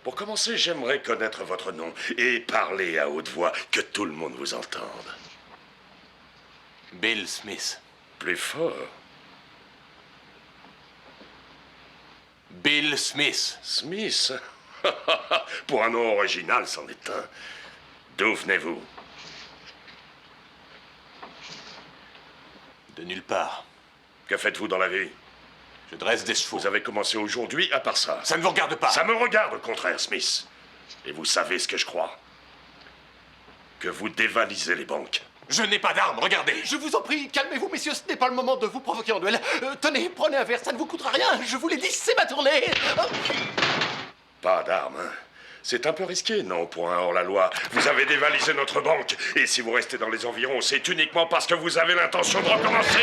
Pour commencer, j'aimerais connaître votre nom et parler à haute voix, que tout le monde vous entende. Bill Smith. Plus fort. Bill Smith. Smith. Pour un nom original, c'en est un. D'où venez-vous? De nulle part. Que faites-vous dans la vie? Je dresse des chevaux. Vous avez commencé aujourd'hui à part ça. Ça ne vous regarde pas. Ça me regarde, au contraire, Smith. Et vous savez ce que je crois? Que vous dévalisez les banques. Je n'ai pas d'armes, regardez. Je vous en prie, calmez-vous, messieurs, ce n'est pas le moment de vous provoquer en duel. Tenez, prenez un verre, ça ne vous coûtera rien. Je vous l'ai dit, c'est ma tournée. Pas d'armes, hein? C'est un peu risqué, non, pour un hors-la-loi. Vous avez dévalisé notre banque. Et si vous restez dans les environs, c'est uniquement parce que vous avez l'intention de recommencer.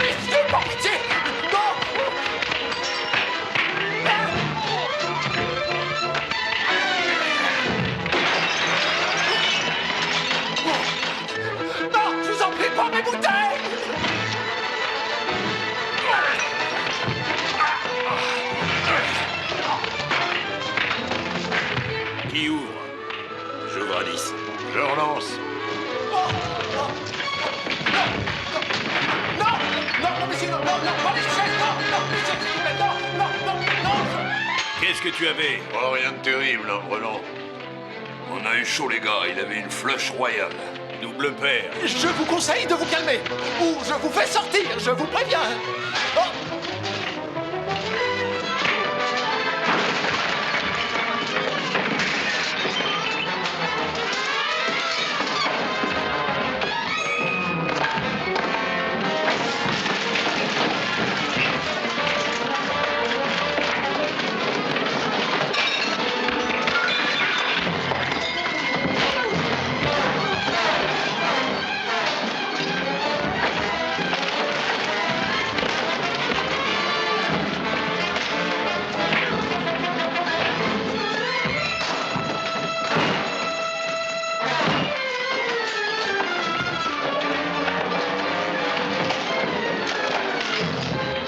Messieurs, par pitié! Non, je vous en prie, pas mes bouteilles! Qui ouvre? J'ouvre à 10. Je relance. Non, monsieur, non, pas les chaises, non, monsieur, s'il vous plaît, non. Qu'est-ce que tu avais? Oh, rien de terrible, hein, Brelan. On a eu chaud, les gars. Il avait une flush royale. Double paire. Je vous conseille de vous calmer, ou je vous fais sortir, je vous préviens. Oh.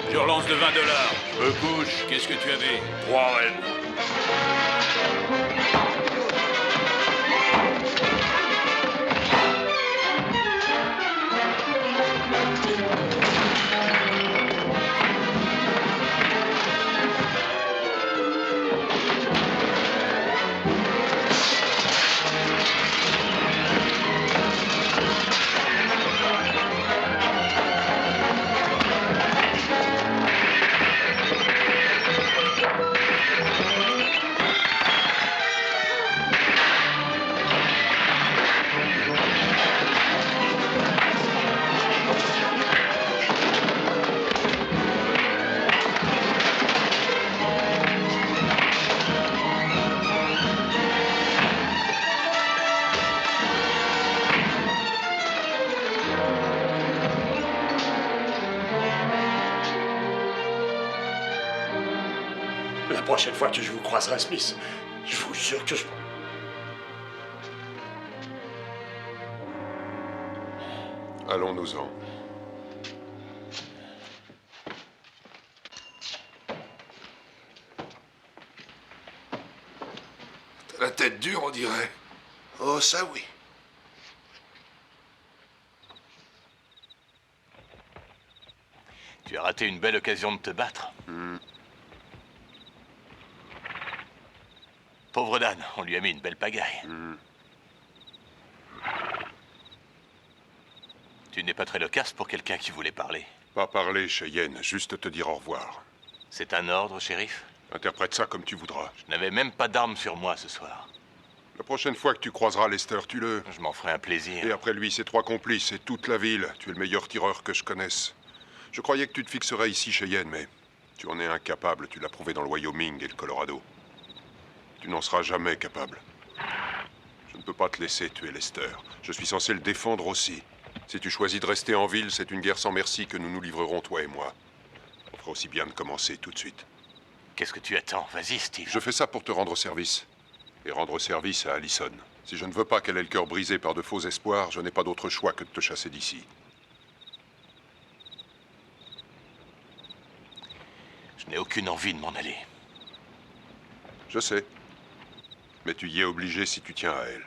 Je relance de 20 $. Je me couche. Qu'est-ce que tu avais? 3 reines. La prochaine fois que je vous croiserai, Smith, je vous jure que je... Allons-nous-en. T'as la tête dure, on dirait. Oh, ça oui. Tu as raté une belle occasion de te battre. Pauvre Dan, on lui a mis une belle pagaille. Tu n'es pas très loquace pour quelqu'un qui voulait parler. Pas parler, Cheyenne, juste te dire au revoir. C'est un ordre, shérif? Interprète ça comme tu voudras. Je n'avais même pas d'armes sur moi ce soir. La prochaine fois que tu croiseras Lester, tue-le. Je m'en ferai un plaisir. Et après lui, ses 3 complices et toute la ville. Tu es le meilleur tireur que je connaisse. Je croyais que tu te fixerais ici, Cheyenne, mais tu en es incapable. Tu l'as prouvé dans le Wyoming et le Colorado. Tu n'en seras jamais capable. Je ne peux pas te laisser tuer Lester. Je suis censé le défendre aussi. Si tu choisis de rester en ville, c'est une guerre sans merci que nous nous livrerons, toi et moi. On fera aussi bien de commencer tout de suite. Qu'est-ce que tu attends? Vas-y, Steve. Je fais ça pour te rendre service. Et rendre service à Allison. Si je ne veux pas qu'elle ait le cœur brisé par de faux espoirs, je n'ai pas d'autre choix que de te chasser d'ici. Je n'ai aucune envie de m'en aller. Je sais. Mais tu y es obligé si tu tiens à elle.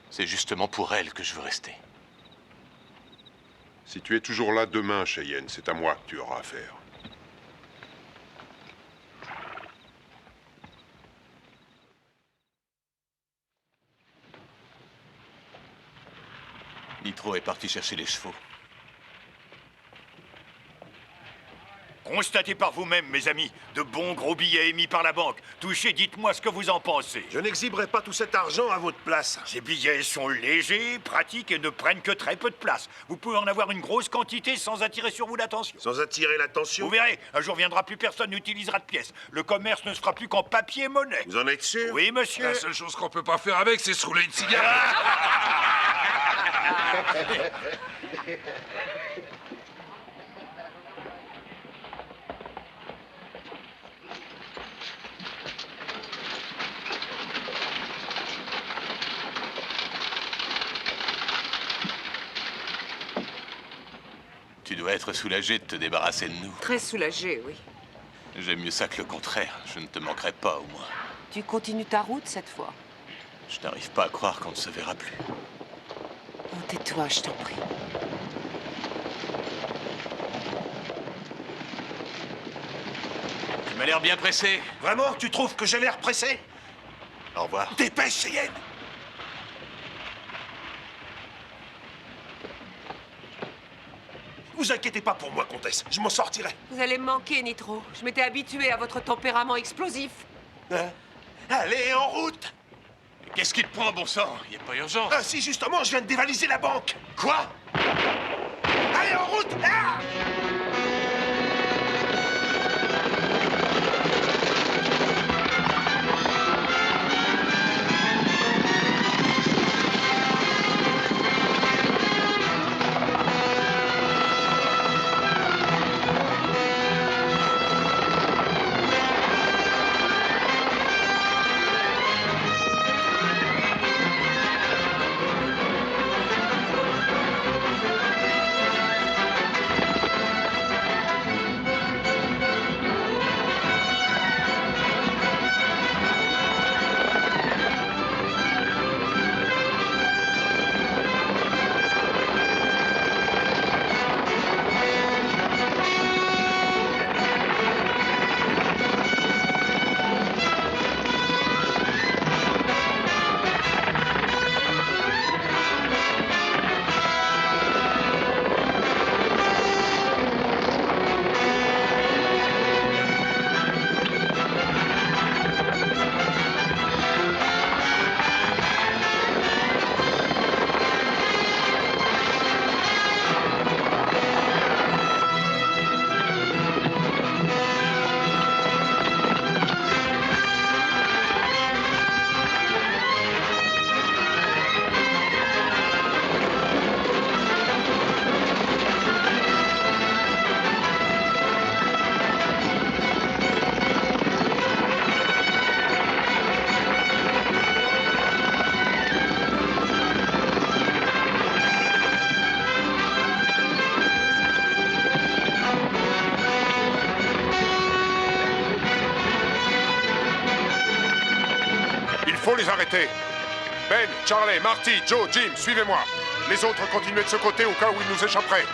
C'est justement pour elle que je veux rester. Si tu es toujours là demain, Cheyenne, c'est à moi que tu auras affaire. Nitro est parti chercher les chevaux. Constatez par vous-même, mes amis, de bons gros billets émis par la banque. Touchez, dites-moi ce que vous en pensez. Je n'exhiberai pas tout cet argent à votre place. Ces billets sont légers, pratiques et ne prennent que très peu de place. Vous pouvez en avoir une grosse quantité sans attirer sur vous l'attention. Sans attirer l'attention? Vous verrez, un jour viendra, plus personne n'utilisera de pièces. Le commerce ne se fera plus qu'en papier et monnaie. Vous en êtes sûr? Oui, monsieur. La seule chose qu'on peut pas faire avec, c'est se rouler une cigarette. Tu dois être soulagé de te débarrasser de nous. Très soulagé, oui. J'aime mieux ça que le contraire. Je ne te manquerai pas, au moins. Tu continues ta route cette fois. Je n'arrive pas à croire qu'on ne se verra plus. Oh, tais-toi, je t'en prie. Tu m'as l'air bien pressé. Vraiment? Tu trouves que j'ai l'air pressé? Au revoir. Dépêche, Cheyenne! Vous inquiétez pas pour moi, comtesse. Je m'en sortirai. Vous allez me manquer, Nitro. Je m'étais habitué à votre tempérament explosif. Hein? Allez, en route! Qu'est-ce qui te prend, bon sang? Il n'y a pas urgence. Ah si, justement, je viens de dévaliser la banque. Quoi? Allez, en route! Ah! Faut les arrêter. Ben, Charlie, Marty, Joe, Jim, suivez-moi. Les autres continuez de ce côté au cas où ils nous échapperaient.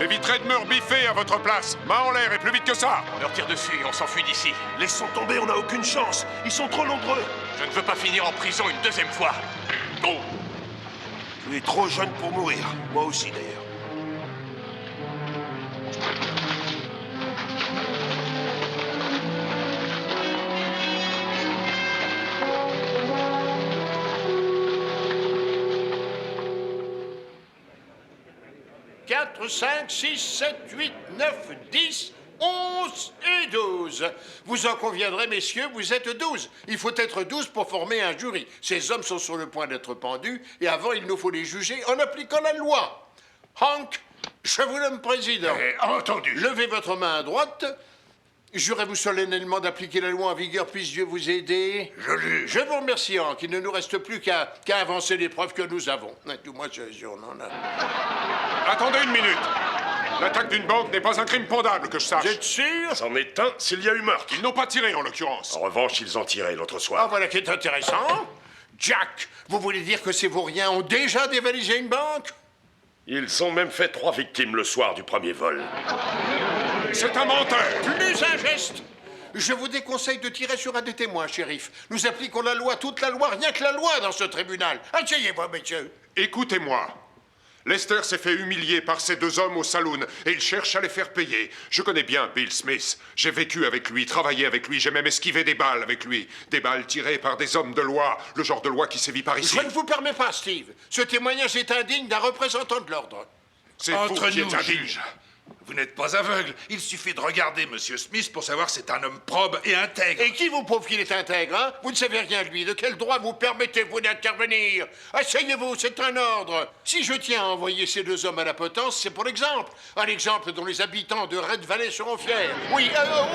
J'éviterai de me rebiffer à votre place. Main en l'air et plus vite que ça. On leur tire dessus et on s'enfuit d'ici. Laissons tomber, on n'a aucune chance. Ils sont trop nombreux. Je ne veux pas finir en prison une deuxième fois. Oh. Tu es trop jeune pour mourir. Moi aussi, d'ailleurs. Quatre, 5, 6, 7, 8, 9, 10, 11 et 12. Vous en conviendrez, messieurs, vous êtes 12. Il faut être 12 pour former un jury. Ces hommes sont sur le point d'être pendus, et avant, il nous faut les juger en appliquant la loi. Hank, je vous nomme président. Entendu. Levez votre main à droite. Jurez-vous solennellement d'appliquer la loi en vigueur, puisse Dieu vous aider? Je jure. Je vous remercie, Hank. Il ne nous reste plus qu'à avancer les preuves que nous avons. Du moins, on en a. Attendez une minute. L'attaque d'une banque n'est pas un crime pendable, que je sache. Vous êtes sûr? C'en est un s'il y a eu meurtre. Ils n'ont pas tiré, en l'occurrence. En revanche, ils ont tiré l'autre Ah, soir. voilà qui est intéressant. Jack, vous voulez dire que ces vauriens ont déjà dévalisé une banque? Ils ont même fait 3 victimes le soir du premier vol. C'est un menteur. Plus un geste. Je vous déconseille de tirer sur un des témoins, shérif. Nous appliquons la loi, toute la loi, rien que la loi dans ce tribunal. Asseyez-vous, messieurs. Écoutez-moi. Lester s'est fait humilier par ces 2 hommes au saloon et il cherche à les faire payer. Je connais bien Bill Smith. J'ai vécu avec lui, travaillé avec lui, j'ai même esquivé des balles avec lui. Des balles tirées par des hommes de loi, le genre de loi qui sévit par ici. Je ne vous permets pas, Steve. Ce témoignage est indigne d'un représentant de l'ordre. C'est vous Entre qui êtes nous, indigne. juge, vous n'êtes pas aveugle. Il suffit de regarder Monsieur Smith pour savoir que c'est un homme probe et intègre. Et qui vous prouve qu'il est intègre, hein? Vous ne savez rien de lui. De quel droit vous permettez-vous d'intervenir? Asseyez-vous, c'est un ordre. Si je tiens à envoyer ces 2 hommes à la potence, c'est pour l'exemple. Un exemple dont les habitants de Red Valley seront fiers. Oui,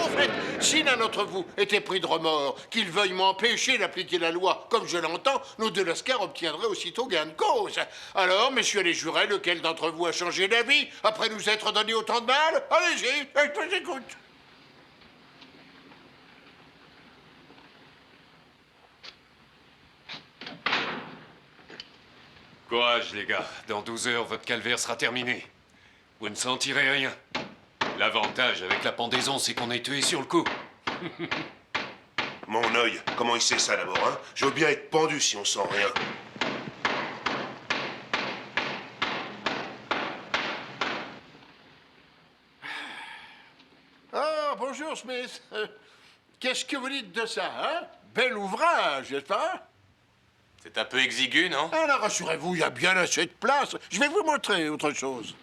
au fait, si l'un d'entre vous était pris de remords, qu'il veuille m'empêcher d'appliquer la loi comme je l'entends, nos 2 lascars obtiendraient aussitôt gain de cause. Alors, messieurs les jurés, lequel d'entre vous a changé d'avis après nous être donné autant de mal? Allez-y, je vous écoute. Courage, les gars. Dans 12 heures, votre calvaire sera terminé. Vous ne sentirez rien. L'avantage avec la pendaison, c'est qu'on est tué sur le coup. Mon œil, comment il sait ça d'abord, hein? Je veux bien être pendu si on sent rien. Ah, bonjour, Smith. Qu'est-ce que vous dites de ça, hein? Bel ouvrage, n'est-ce pas? C'est un peu exigu, non? Alors, rassurez-vous, il y a bien assez de place. Je vais vous montrer autre chose.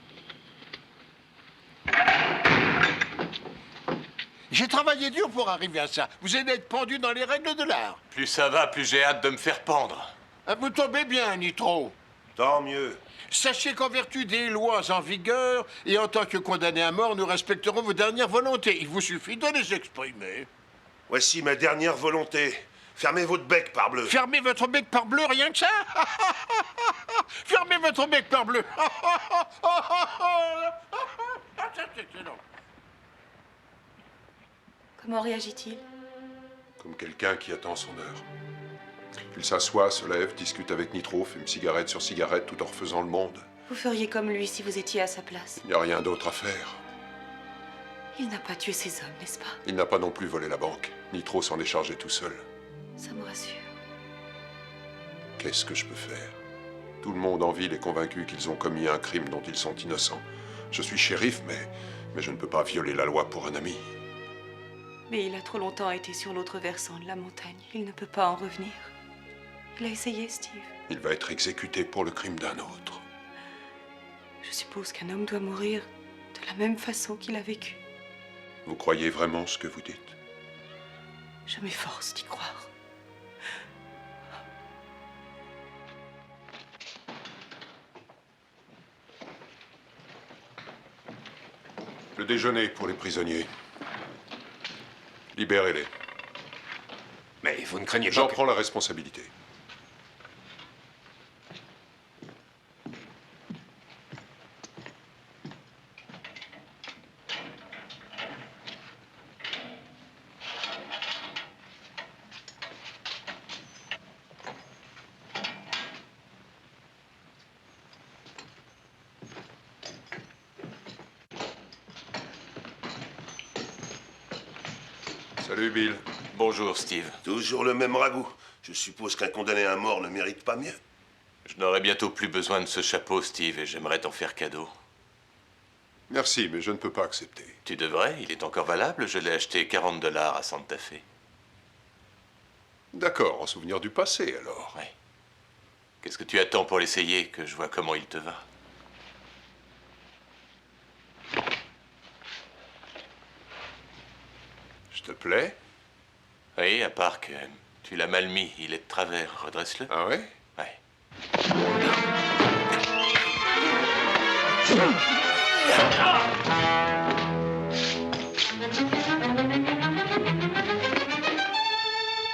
J'ai travaillé dur pour arriver à ça. Vous allez être pendu dans les règles de l'art. Plus ça va, plus j'ai hâte de me faire pendre. Vous tombez bien, Nitro. Tant mieux. Sachez qu'en vertu des lois en vigueur, et en tant que condamné à mort, nous respecterons vos dernières volontés. Il vous suffit de les exprimer. Voici ma dernière volonté. Fermez votre bec, parbleu. Fermez votre bec parbleu, rien que ça. Fermez votre bec parbleu. C'est excellent. Comment réagit-il? Comme quelqu'un qui attend son heure. Il s'assoit, se lève, discute avec Nitro, fume cigarette sur cigarette tout en refaisant le monde. Vous feriez comme lui si vous étiez à sa place. Il n'y a rien d'autre à faire. Il n'a pas tué ces hommes, n'est-ce pas? Il n'a pas non plus volé la banque. Nitro s'en est chargé tout seul. Ça me rassure. Qu'est-ce que je peux faire? Tout le monde en ville est convaincu qu'ils ont commis un crime dont ils sont innocents. Je suis shérif, mais je ne peux pas violer la loi pour un ami. Mais il a trop longtemps été sur l'autre versant de la montagne. Il ne peut pas en revenir. Il a essayé, Steve. Il va être exécuté pour le crime d'un autre. Je suppose qu'un homme doit mourir de la même façon qu'il a vécu. Vous croyez vraiment ce que vous dites? Je m'efforce d'y croire. Le déjeuner pour les prisonniers. Libérez-les. Mais vous ne craignez pas J'en que... prends la responsabilité. Salut, Bill. Bonjour, Steve. Toujours le même ragoût. Je suppose qu'un condamné à mort ne mérite pas mieux. Je n'aurai bientôt plus besoin de ce chapeau, Steve, et j'aimerais t'en faire cadeau. Merci, mais je ne peux pas accepter. Tu devrais, il est encore valable. Je l'ai acheté 40 $ à Santa Fe. D'accord, en souvenir du passé, alors. Oui. Qu'est-ce que tu attends pour l'essayer, que je vois comment il te va? Je te plais? Oui, à part que tu l'as mal mis. Il est de travers. Redresse-le. Ah ouais? Ouais.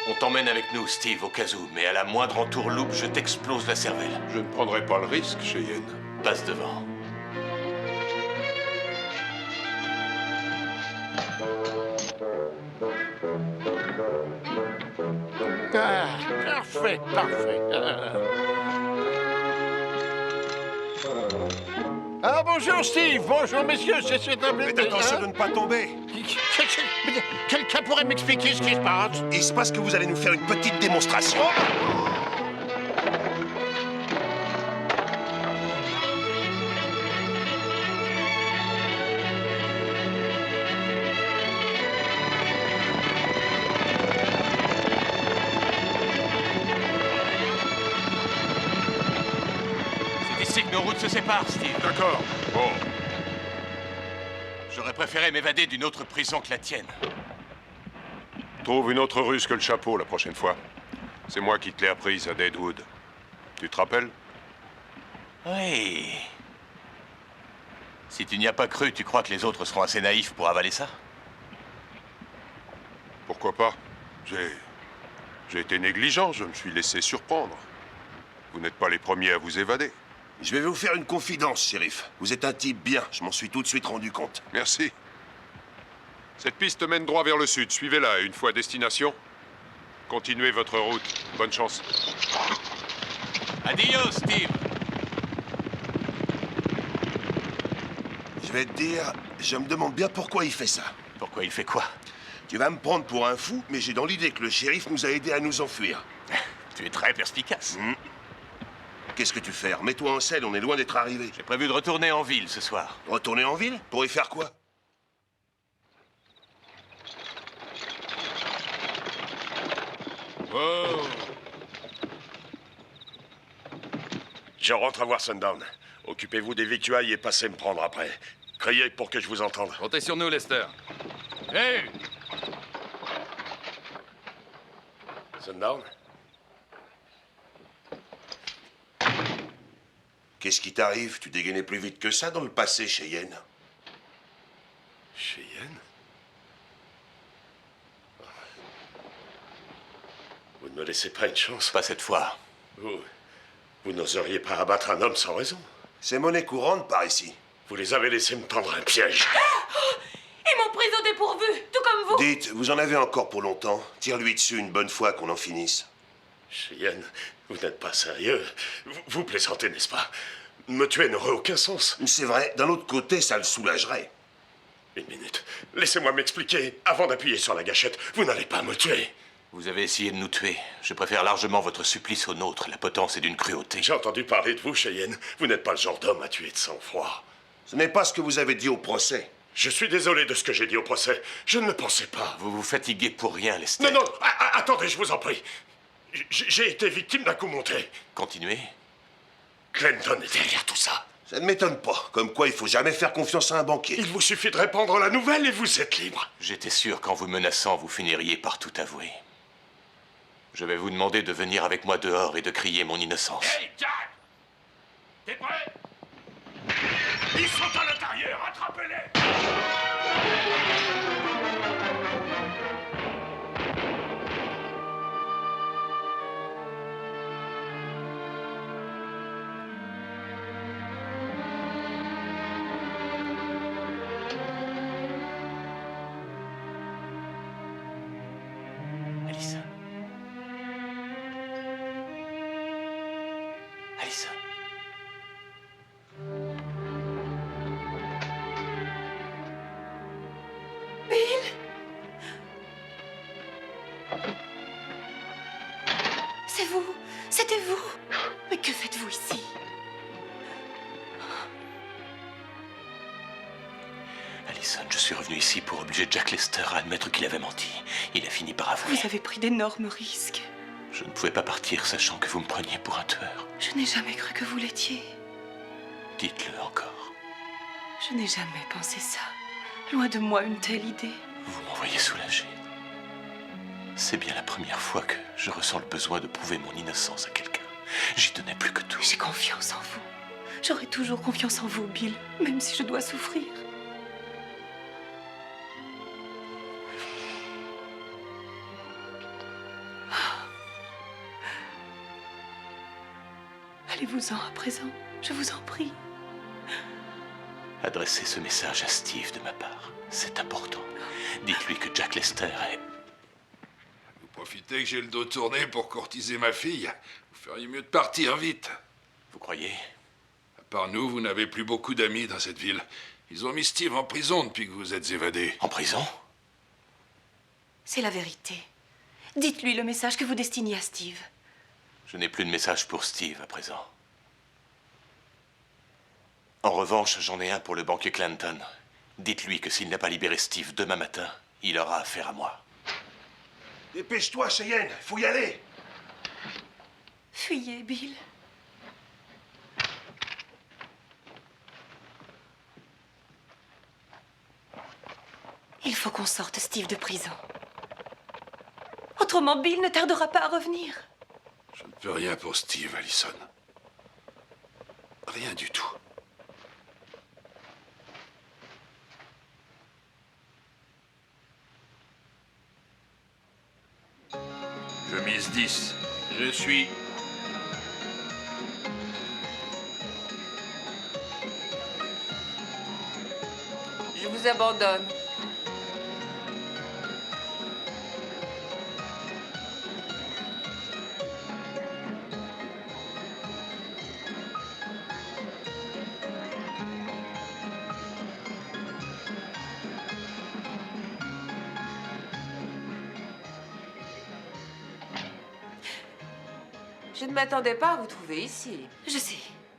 On t'emmène avec nous, Steve, au cas où, mais à la moindre entourloupe, je t'explose la cervelle. Je ne prendrai pas le risque, Cheyenne. Passe devant. Ah, parfait, parfait. Ah, bonjour Steve, bonjour messieurs, c'est un plaisir. Faites attention de ne pas tomber. Quelqu'un pourrait m'expliquer ce qui se passe? Il se passe que vous allez nous faire une petite démonstration. C'est ici que nos routes se séparent, Steve. D'accord. Bon. J'aurais préféré m'évader d'une autre prison que la tienne. Trouve une autre ruse que le chapeau la prochaine fois. C'est moi qui te l'ai apprise à Deadwood. Tu te rappelles? Oui. Si tu n'y as pas cru, tu crois que les autres seront assez naïfs pour avaler ça? Pourquoi pas? J'ai été négligent, je me suis laissé surprendre. Vous n'êtes pas les premiers à vous évader. Je vais vous faire une confidence, shérif. Vous êtes un type bien, je m'en suis tout de suite rendu compte. Merci. Cette piste mène droit vers le sud. Suivez-la et une fois à destination, continuez votre route. Bonne chance. Adios, Steve. Je vais te dire, je me demande bien pourquoi il fait ça. Pourquoi il fait quoi? Tu vas me prendre pour un fou, mais j'ai dans l'idée que le shérif nous a aidés à nous enfuir. Tu es très perspicace. Qu'est-ce que tu fais? Remets-toi en selle, on est loin d'être arrivé. J'ai prévu de retourner en ville ce soir. Retourner en ville? Pour y faire quoi? Oh. Je rentre à voir Sundown. Occupez-vous des victuailles et passez me prendre après. Criez pour que je vous entende. Comptez sur nous, Lester. Hey! Sundown? Qu'est-ce qui t'arrive? Tu dégainais plus vite que ça dans le passé, Cheyenne. Cheyenne? Vous ne me laissez pas une chance? Pas cette fois. Vous n'oseriez pas abattre un homme sans raison? C'est monnaie courante par ici. Vous les avez laissés me tendre un piège. Et mon prise au dépourvu, tout comme vous. Dites, vous en avez encore pour longtemps. Tire-lui dessus une bonne fois qu'on en finisse. Cheyenne, vous n'êtes pas sérieux. Vous plaisantez, n'est-ce pas? Me tuer n'aurait aucun sens. C'est vrai, d'un autre côté, ça le soulagerait. Une minute. Laissez-moi m'expliquer. Avant d'appuyer sur la gâchette, vous n'allez pas me tuer. Vous avez essayé de nous tuer. Je préfère largement votre supplice au nôtre. La potence est d'une cruauté. J'ai entendu parler de vous, Cheyenne. Vous n'êtes pas le genre d'homme à tuer de sang-froid. Ce n'est pas ce que vous avez dit au procès. Je suis désolé de ce que j'ai dit au procès. Je ne le pensais pas. Vous vous fatiguez pour rien, Lester. Non, non, attendez, je vous en prie. J'ai été victime d'un coup monté. Continuez. Clinton est derrière tout ça. Ça ne m'étonne pas. Comme quoi, il faut jamais faire confiance à un banquier. Il vous suffit de répandre la nouvelle et vous êtes libre. J'étais sûr qu'en vous menaçant, vous finiriez par tout avouer. Je vais vous demander de venir avec moi dehors et de crier mon innocence. Hey, Jack! T'es prêt? Ils sont à l'intérieur, attrapez-les! Allison. Allison. C'était vous. Mais que faites-vous ici? Allison, je suis revenu ici pour obliger Jack Lester à admettre qu'il avait menti. Il a fini par avouer. Vous avez pris d'énormes risques. Je ne pouvais pas partir sachant que vous me preniez pour un tueur. Je n'ai jamais cru que vous l'étiez. Dites-le encore. Je n'ai jamais pensé ça. Loin de moi une telle idée. Vous m'envoyez soulagé. C'est bien la première fois que je ressens le besoin de prouver mon innocence à quelqu'un. J'y tenais plus que tout. J'ai confiance en vous. J'aurai toujours confiance en vous, Bill, même si je dois souffrir. Allez-vous-en à présent, je vous en prie. Adressez ce message à Steve de ma part. C'est important. Dites-lui que Jack Lester est... Vous profitez que j'ai le dos tourné pour courtiser ma fille. Vous feriez mieux de partir vite. Vous croyez? À part nous, vous n'avez plus beaucoup d'amis dans cette ville. Ils ont mis Steve en prison depuis que vous êtes évadé. En prison? C'est la vérité. Dites-lui le message que vous destinez à Steve. Je n'ai plus de message pour Steve à présent. En revanche, j'en ai un pour le banquier Clanton. Dites-lui que s'il n'a pas libéré Steve demain matin, il aura affaire à moi. Dépêche-toi, Cheyenne, faut y aller. Fuyez, Bill. Il faut qu'on sorte Steve de prison. Autrement, Bill ne tardera pas à revenir. Je ne peux rien pour Steve, Allison. Rien du tout. Je mise 10. Je suis. Je vous abandonne. Je ne m'attendais pas à vous trouver ici. Je sais.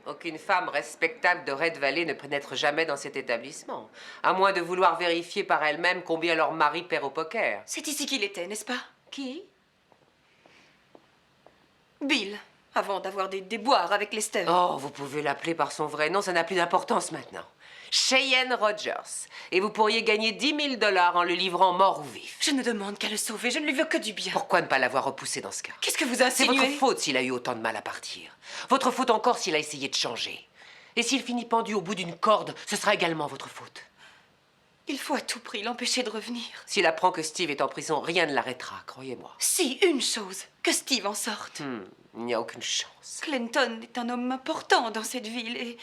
Aucune femme respectable de Red Valley ne pénètre jamais dans cet établissement, à moins de vouloir vérifier par elle-même combien leur mari perd au poker. C'est ici qu'il était, n'est-ce pas? Qui? Bill, avant d'avoir des déboires avec Lester. Oh, vous pouvez l'appeler par son vrai nom, ça n'a plus d'importance maintenant. Cheyenne Rogers. Et vous pourriez gagner 10 000 $ en le livrant mort ou vif. Je ne demande qu'à le sauver, je ne lui veux que du bien. Pourquoi ne pas l'avoir repoussé dans ce cas? Qu'est-ce que vous C'est insinuez? votre faute s'il a eu autant de mal à partir. Votre faute encore s'il a essayé de changer. Et s'il finit pendu au bout d'une corde, ce sera également votre faute. Il faut à tout prix l'empêcher de revenir. S'il apprend que Steve est en prison, rien ne l'arrêtera, croyez-moi. Si, une chose, que Steve en sorte. Il n'y a aucune chance. Clinton est un homme important dans cette ville et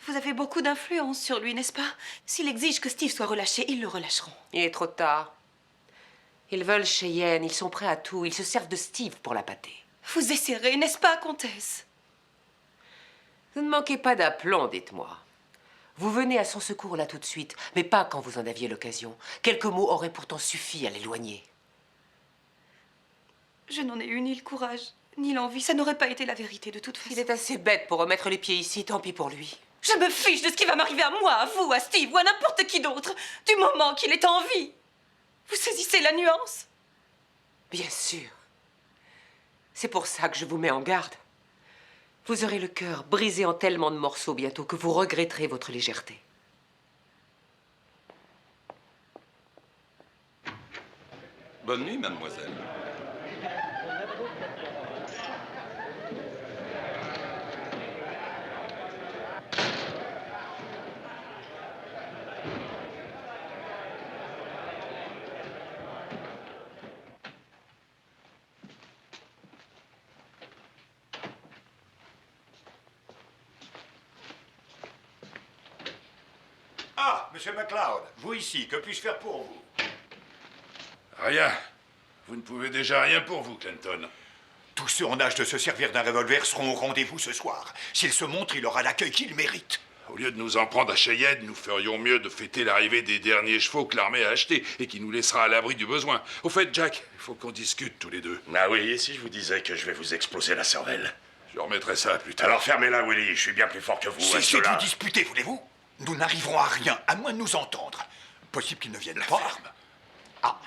vous avez beaucoup d'influence sur lui, n'est-ce pas? S'il exige que Steve soit relâché, ils le relâcheront. Il est trop tard. Ils veulent Cheyenne, ils sont prêts à tout. Ils se servent de Steve pour la pâter. Vous essaierez, n'est-ce pas, comtesse? Vous ne manquez pas d'aplomb, dites-moi. Vous venez à son secours là tout de suite, mais pas quand vous en aviez l'occasion. Quelques mots auraient pourtant suffi à l'éloigner. Je n'en ai eu ni le courage, ni l'envie. Ça n'aurait pas été la vérité de toute façon. Il est assez bête pour remettre les pieds ici, tant pis pour lui. Je me fiche de ce qui va m'arriver à moi, à vous, à Steve ou à n'importe qui d'autre, du moment qu'il est en vie. Vous saisissez la nuance? Bien sûr. C'est pour ça que je vous mets en garde. Vous aurez le cœur brisé en tellement de morceaux bientôt que vous regretterez votre légèreté. Bonne nuit, mademoiselle. Ah, Monsieur MacLeod, vous ici, que puis-je faire pour vous? Rien. Vous ne pouvez déjà rien pour vous, Clinton. Tous ceux en âge de se servir d'un revolver seront au rendez-vous ce soir. S'il se montre, il aura l'accueil qu'il mérite. Au lieu de nous en prendre à Cheyenne, nous ferions mieux de fêter l'arrivée des derniers chevaux que l'armée a achetés et qui nous laissera à l'abri du besoin. Au fait, Jack, il faut qu'on discute tous les deux. Ah oui, et si je vous disais que je vais vous exploser la cervelle? Je remettrai ça plus tard. Alors fermez-la, Willy, je suis bien plus fort que vous. Cessez de vous disputer, voulez-vous? Nous n'arriverons à rien, à moins de nous entendre. Possible qu'ils ne viennent pas. Ah.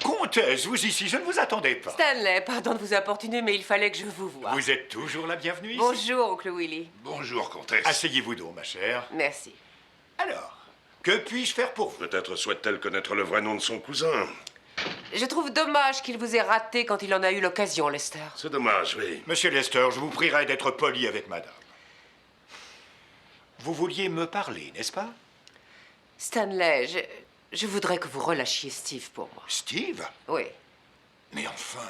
Comtesse, vous ici, je ne vous attendais pas. Stanley, pardon de vous importuner, mais il fallait que je vous voie. Vous êtes toujours la bienvenue ici. Bonjour, oncle Willy. Bonjour, comtesse. Asseyez-vous donc, ma chère. Merci. Alors, que puis-je faire pour vous? Peut-être souhaite-t-elle connaître le vrai nom de son cousin. Je trouve dommage qu'il vous ait raté quand il en a eu l'occasion, Lester. C'est dommage, oui. Monsieur Lester, je vous prierai d'être poli avec madame. Vous vouliez me parler, n'est-ce pas? Stanley, je voudrais que vous relâchiez Steve pour moi. Steve? Oui. Mais enfin,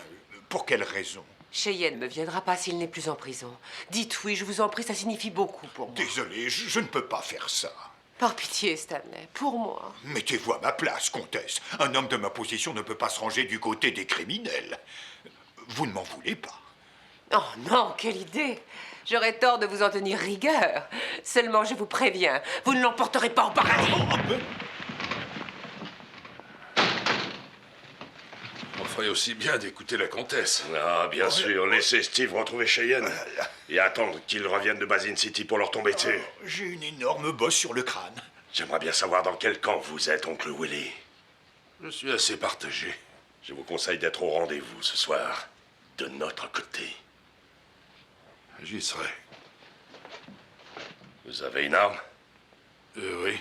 pour quelle raison? Cheyenne ne viendra pas s'il n'est plus en prison. Dites oui, je vous en prie, ça signifie beaucoup pour moi. Désolé, je ne peux pas faire ça. Par pitié, Stanley, pour moi. Mettez-vous à ma place, comtesse. Un homme de ma position ne peut pas se ranger du côté des criminels. Vous ne m'en voulez pas. Oh non, quelle idée! J'aurais tort de vous en tenir rigueur. Seulement, je vous préviens, vous ne l'emporterez pas en paradis. On ferait aussi bien d'écouter la comtesse. Ah, bien sûr, laissez Steve retrouver Cheyenne et attendre qu'il revienne de Basin City pour leur tomber dessus. J'ai une énorme bosse sur le crâne. J'aimerais bien savoir dans quel camp vous êtes, oncle Willy. Je suis assez partagé. Je vous conseille d'être au rendez-vous ce soir, de notre côté. J'y serai. Vous avez une arme? Oui.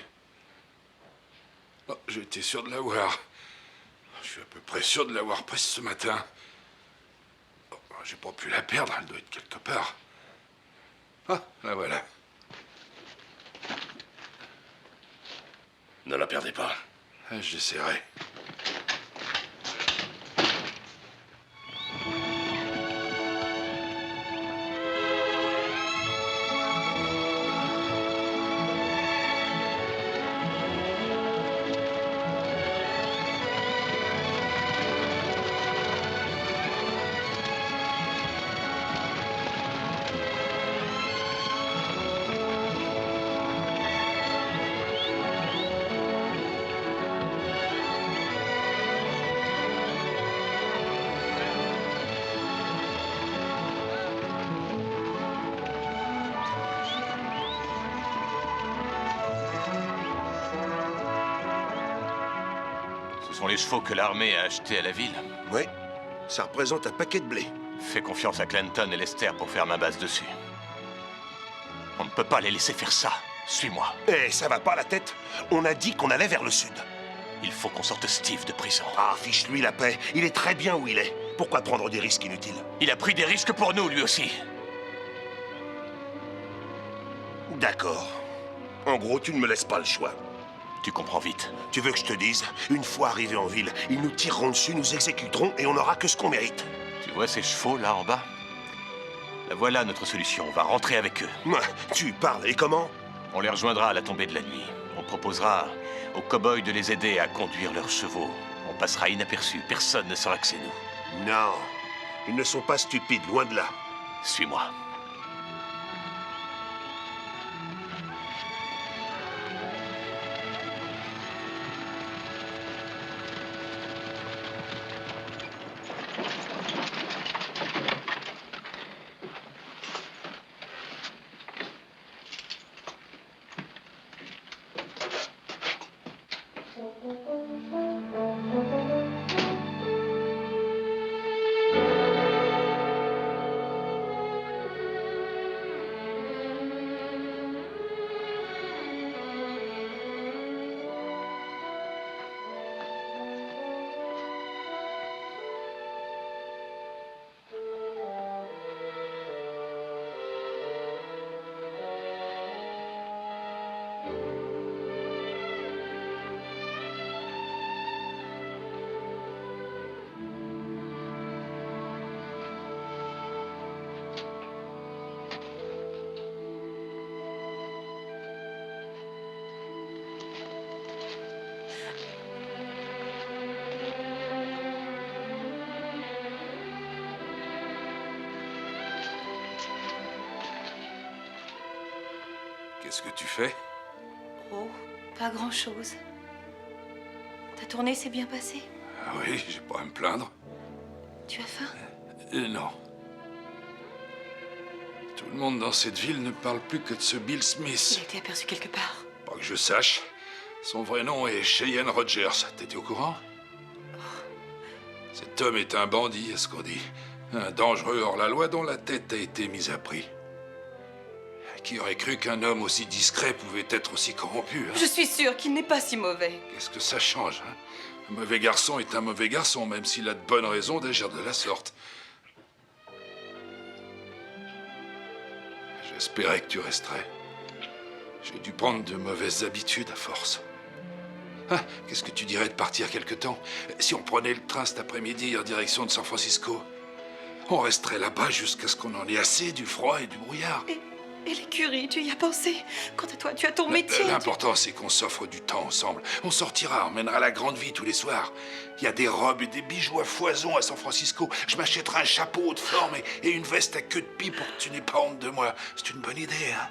Oh, j'étais sûr de l'avoir. Je suis à peu près sûr de l'avoir prise ce matin. Oh, j'ai pas pu la perdre, elle doit être quelque part. Ah, la voilà. Ne la perdez pas. J'essaierai. Ce sont les chevaux que l'armée a achetés à la ville. Oui, ça représente un paquet de blé. Fais confiance à Clanton et Lester pour faire ma base dessus. On ne peut pas les laisser faire ça. Suis-moi. Eh, ça va pas la tête? On a dit qu'on allait vers le sud. Il faut qu'on sorte Steve de prison. Ah, fiche-lui la paix. Il est très bien où il est. Pourquoi prendre des risques inutiles? Il a pris des risques pour nous, lui aussi. D'accord. En gros, tu ne me laisses pas le choix. Tu comprends vite. Tu veux que je te dise? Une fois arrivés en ville, ils nous tireront dessus, nous exécuteront et on n'aura que ce qu'on mérite. Tu vois ces chevaux là en bas? La voilà notre solution. On va rentrer avec eux. Tu parles, et comment? On les rejoindra à la tombée de la nuit. On proposera aux cow-boys de les aider à conduire leurs chevaux. On passera inaperçus. Personne ne saura que c'est nous. Non. Ils ne sont pas stupides, loin de là. Suis-moi. Qu'est-ce que tu fais? Oh, pas grand-chose. Ta tournée s'est bien passée? Ah oui, j'ai pas à me plaindre. Tu as faim? Non. Tout le monde dans cette ville ne parle plus que de ce Bill Il Smith. a été aperçu quelque part. Pas que je sache. Son vrai nom est Cheyenne Rogers. T'étais au courant? Cet homme est un bandit, est-ce qu'on dit. Un dangereux hors la loi dont la tête a été mise à prix. Qui aurait cru qu'un homme aussi discret pouvait être aussi corrompu, hein? Je suis sûre qu'il n'est pas si mauvais. Qu'est-ce que ça change, hein? Un mauvais garçon est un mauvais garçon, même s'il a de bonnes raisons d'agir de la sorte. J'espérais que tu resterais. J'ai dû prendre de mauvaises habitudes à force. Ah, qu'est-ce que tu dirais de partir quelque temps? Si on prenait le train cet après-midi en direction de San Francisco, on resterait là-bas jusqu'à ce qu'on en ait assez du froid et du brouillard. Et l'écurie, tu y as pensé? Quant à toi, tu as ton métier. L'important, c'est qu'on s'offre du temps ensemble. On sortira, on mènera la grande vie tous les soirs. Il y a des robes et des bijoux à foison à San Francisco. Je m'achèterai un chapeau haut de forme et une veste à queue de pie pour que tu n'aies pas honte de moi. C'est une bonne idée, hein?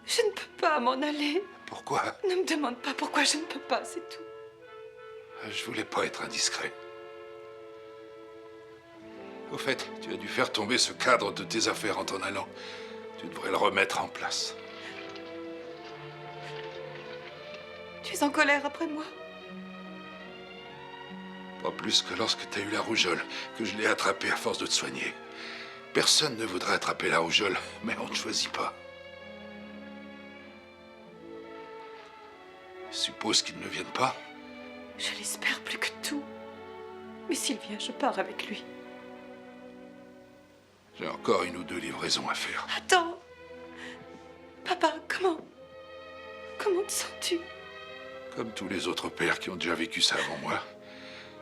Je ne peux pas m'en aller. Pourquoi? Ne me demande pas pourquoi je ne peux pas, c'est tout. Je voulais pas être indiscret. Au fait, tu as dû faire tomber ce cadre de tes affaires en t'en allant. Tu devrais le remettre en place. Tu es en colère après moi? Pas plus que lorsque tu as eu la rougeole, que je l'ai attrapée à force de te soigner. Personne ne voudrait attraper la rougeole, mais on ne choisit pas. Suppose qu'il ne vienne pas. Je l'espère plus que tout. Mais s'il vient, je pars avec lui. J'ai encore une ou deux livraisons à faire. Attends. Papa, comment te sens-tu? Comme tous les autres pères qui ont déjà vécu ça avant moi.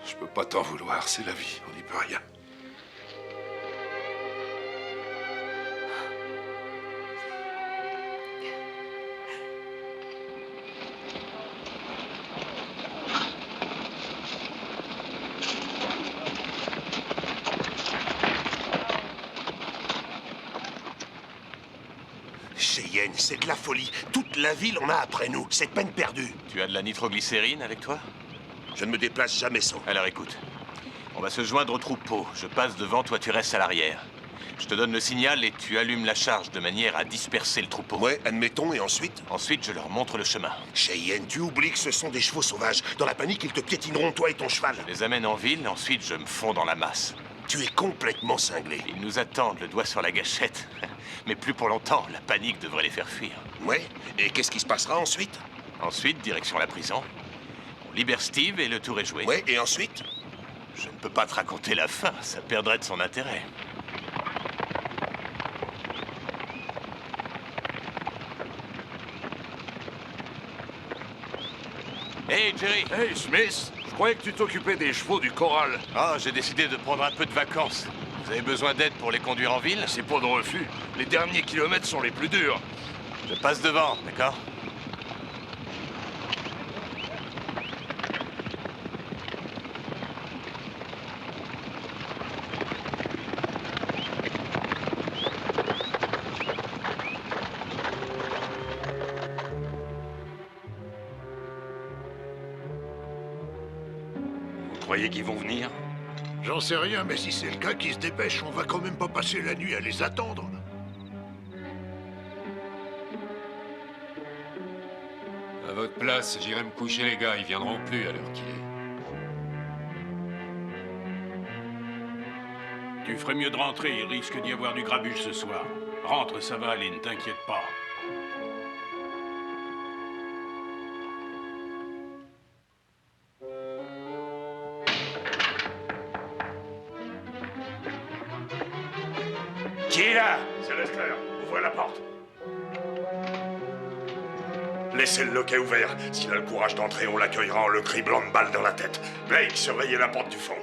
Je peux pas t'en vouloir, c'est la vie, on n'y peut rien. Cheyenne, c'est de la folie. Toute la ville en a après nous. C'est peine perdue. Tu as de la nitroglycérine avec toi? Je ne me déplace jamais sans. Alors écoute, on va se joindre au troupeau. Je passe devant, toi tu restes à l'arrière. Je te donne le signal et tu allumes la charge de manière à disperser le troupeau. Ouais, admettons, et ensuite? Ensuite, je leur montre le chemin. Cheyenne, tu oublies que ce sont des chevaux sauvages. Dans la panique, ils te piétineront, toi et ton cheval. Je les amène en ville, ensuite je me fonds dans la masse. Tu es complètement cinglé. Ils nous attendent, le doigt sur la gâchette. Mais plus pour longtemps, la panique devrait les faire fuir. Ouais, et qu'est-ce qui se passera ensuite? Ensuite, direction la prison. On libère Steve et le tour est joué. Ouais, et ensuite? Je ne peux pas te raconter la fin, ça perdrait de son intérêt. Hey, Jerry! Hey, Smith! Je croyais que tu t'occupais des chevaux du corral. Ah, j'ai décidé de prendre un peu de vacances. Vous avez besoin d'aide pour les conduire en ville? C'est pas de refus. Les derniers kilomètres sont les plus durs. Je passe devant, d'accord? Vous croyez qu'ils vont venir? J'en sais rien, mais si c'est le cas, qui se dépêche, on va quand même pas passer la nuit à les attendre. À votre place, j'irai me coucher, les gars. Ils viendront plus à l'heure qu'il est. Tu ferais mieux de rentrer, il risque d'y avoir du grabuge ce soir. Rentre, ça va aller, ne t'inquiète pas. Qui est là? C'est Lester. Ouvre la porte. Laissez le loquet ouvert. S'il a le courage d'entrer, on l'accueillera en le criblant de balle dans la tête. Blake, surveillez la porte du fond.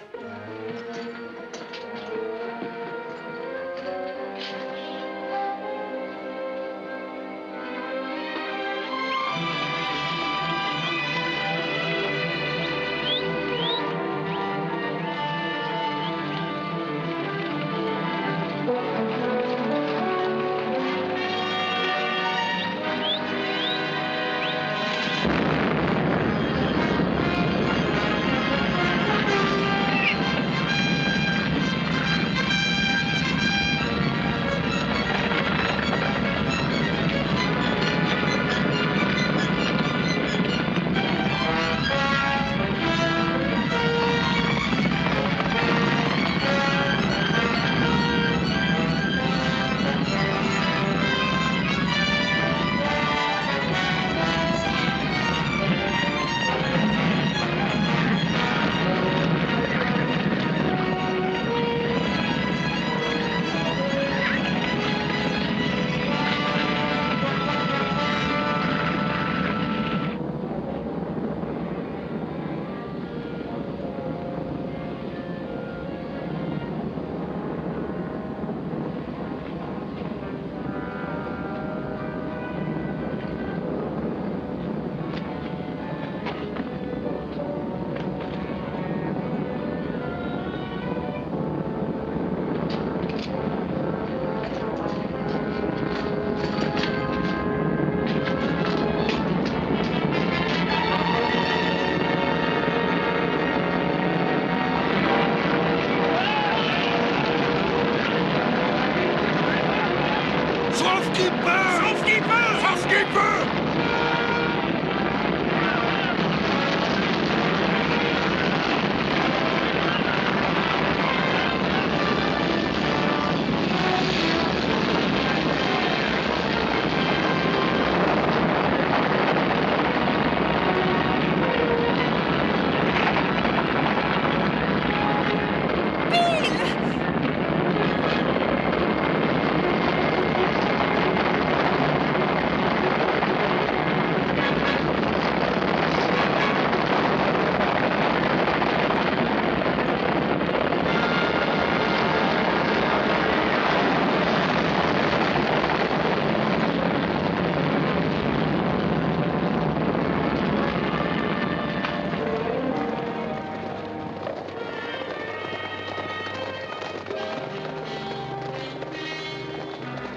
Sauf qu'il peut! Sauf qu'il peut!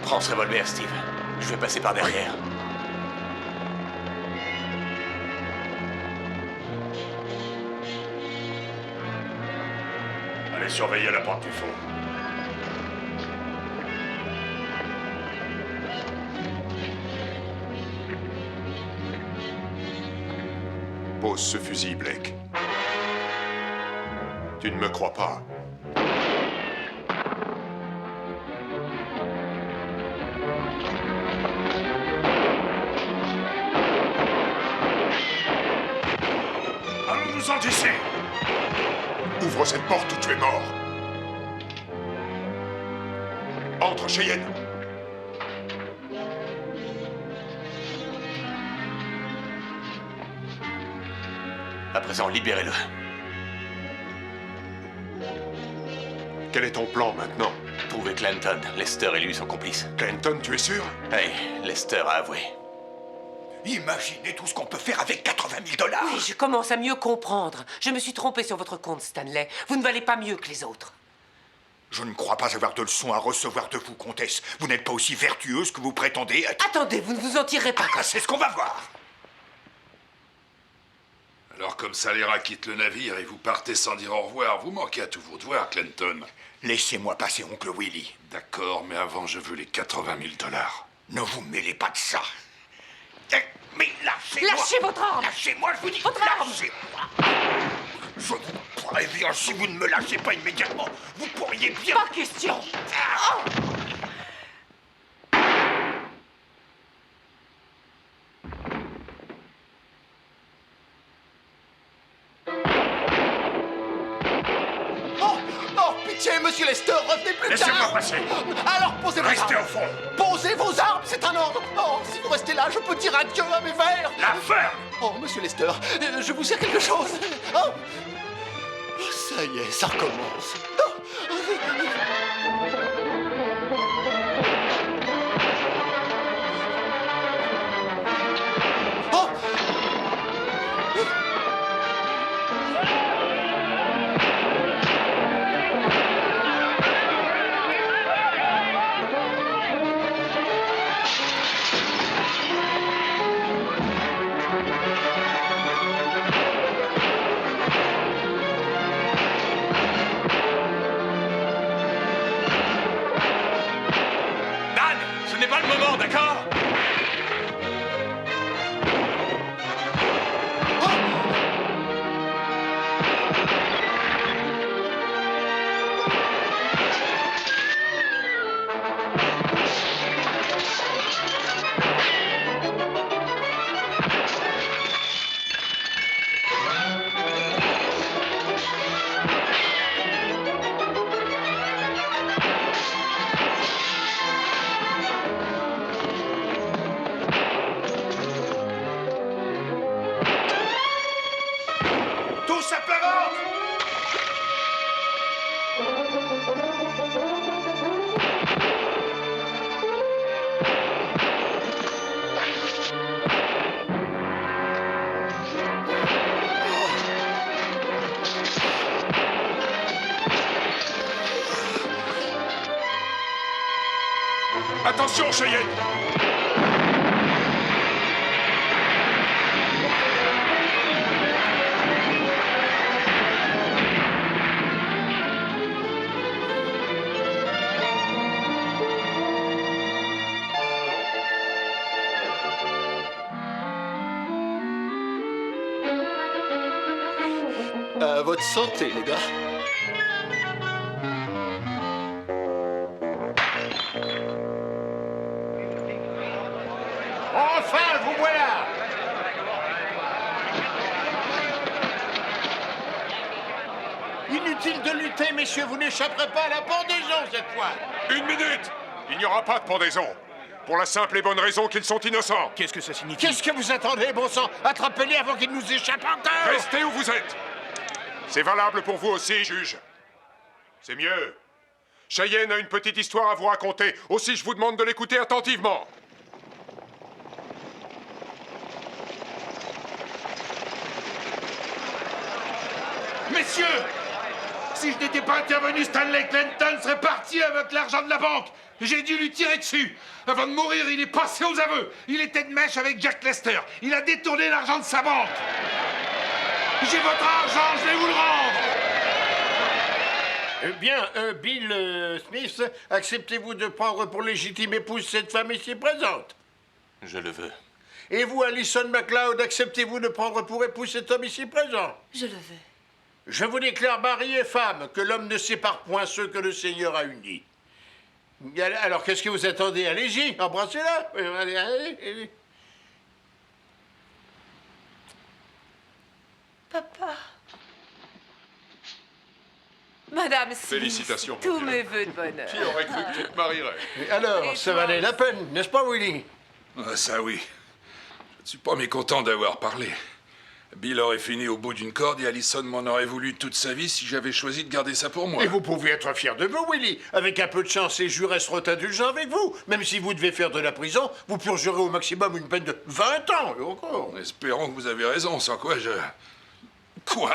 Prends ce revolver, Steve. Je vais passer par derrière. Allez surveiller la porte du fond. Pose ce fusil, Blake. Tu ne me crois pas. Allons-nous-en d'ici! Ouvre cette porte ou tu es mort. Entre, Cheyenne. À présent, libérez-le. Quel est ton plan maintenant? Trouvez Clanton. Lester et lui sont complices. Clanton, tu es sûr? Hey, Lester a avoué. Imaginez tout ce qu'on peut faire avec 80 000 $. Oui, je commence à mieux comprendre. Je me suis trompée sur votre compte, Stanley. Vous ne valez pas mieux que les autres. Je ne crois pas avoir de leçons à recevoir de vous, comtesse. Vous n'êtes pas aussi vertueuse que vous prétendez être. Attendez, vous ne vous en tirerez pas. Ah, c'est ce qu'on va voir. Alors comme ça, les rats quittent le navire et vous partez sans dire au revoir. Vous manquez à tous vos devoirs, Clanton. Laissez-moi passer, oncle Willy. D'accord, mais avant, je veux les 80 000 $. Ne vous mêlez pas de ça. Mais lâchez-moi! Lâchez votre arme! Lâchez-moi, je vous dis! Votre arme! Lâchez-moi! Je vous préviens, si vous ne me lâchez pas immédiatement, vous pourriez bien... Pas question! Oh, pitié, monsieur Lester, revenez plus tard! Laissez-moi passer! Alors, posez vos Restez armes! au fond! Posez vos armes, c'est un ordre! Oh, si vous restez là, je peux dire adieu à mes vers! La ferme! Oh, monsieur Lester, je vous sers quelque chose! Oh, ça y est, ça recommence! Oh! Dan, ce n'est pas le moment, d'accord? Tous à plat ventre! Attention, Cheyenne! À votre santé, les gars. Enfin, vous voilà! Inutile de lutter, messieurs, vous n'échapperez pas à la pendaison cette fois! Une minute! Il n'y aura pas de pendaison. Pour la simple et bonne raison qu'ils sont innocents. Qu'est-ce que ça signifie? Qu'est-ce que vous attendez, bon sang? Attrapez-les avant qu'ils nous échappent encore! Restez où vous êtes. C'est valable pour vous aussi, juge. C'est mieux. Cheyenne a une petite histoire à vous raconter. Aussi, je vous demande de l'écouter attentivement. Messieurs, si je n'étais pas intervenu, Stanley Clinton serait parti avec l'argent de la banque. J'ai dû lui tirer dessus. Avant de mourir, il est passé aux aveux. Il était de mèche avec Jack Lester. Il a détourné l'argent de sa banque. J'ai votre argent, je vais vous le rendre. Eh bien, Bill Smith, acceptez-vous de prendre pour légitime épouse cette femme ici présente? Je le veux. Et vous, Alison MacLeod, acceptez-vous de prendre pour épouse cet homme ici présent? Je le veux. Je vous déclare mari et femme, que l'homme ne sépare point ceux que le Seigneur a unis. Alors, qu'est-ce que vous attendez? Allez-y, embrassez-la. Allez. Papa. Madame Smith, Félicitations, mon tous vieux. mes vœux de bonheur. Qui aurait cru que tu te marierais? Alors, Et ça toi valait la peine, n'est-ce pas, Willy? Ah, ça oui. Je ne suis pas mécontent d'avoir parlé. Bill aurait fini au bout d'une corde et Allison m'en aurait voulu toute sa vie si j'avais choisi de garder ça pour moi. Et vous pouvez être fier de vous, Willy. Avec un peu de chance, les jurés seront indulgents avec vous. Même si vous devez faire de la prison, vous purgerez au maximum une peine de 20 ans, et encore. Espérons que vous avez raison, sans quoi je... Quoi?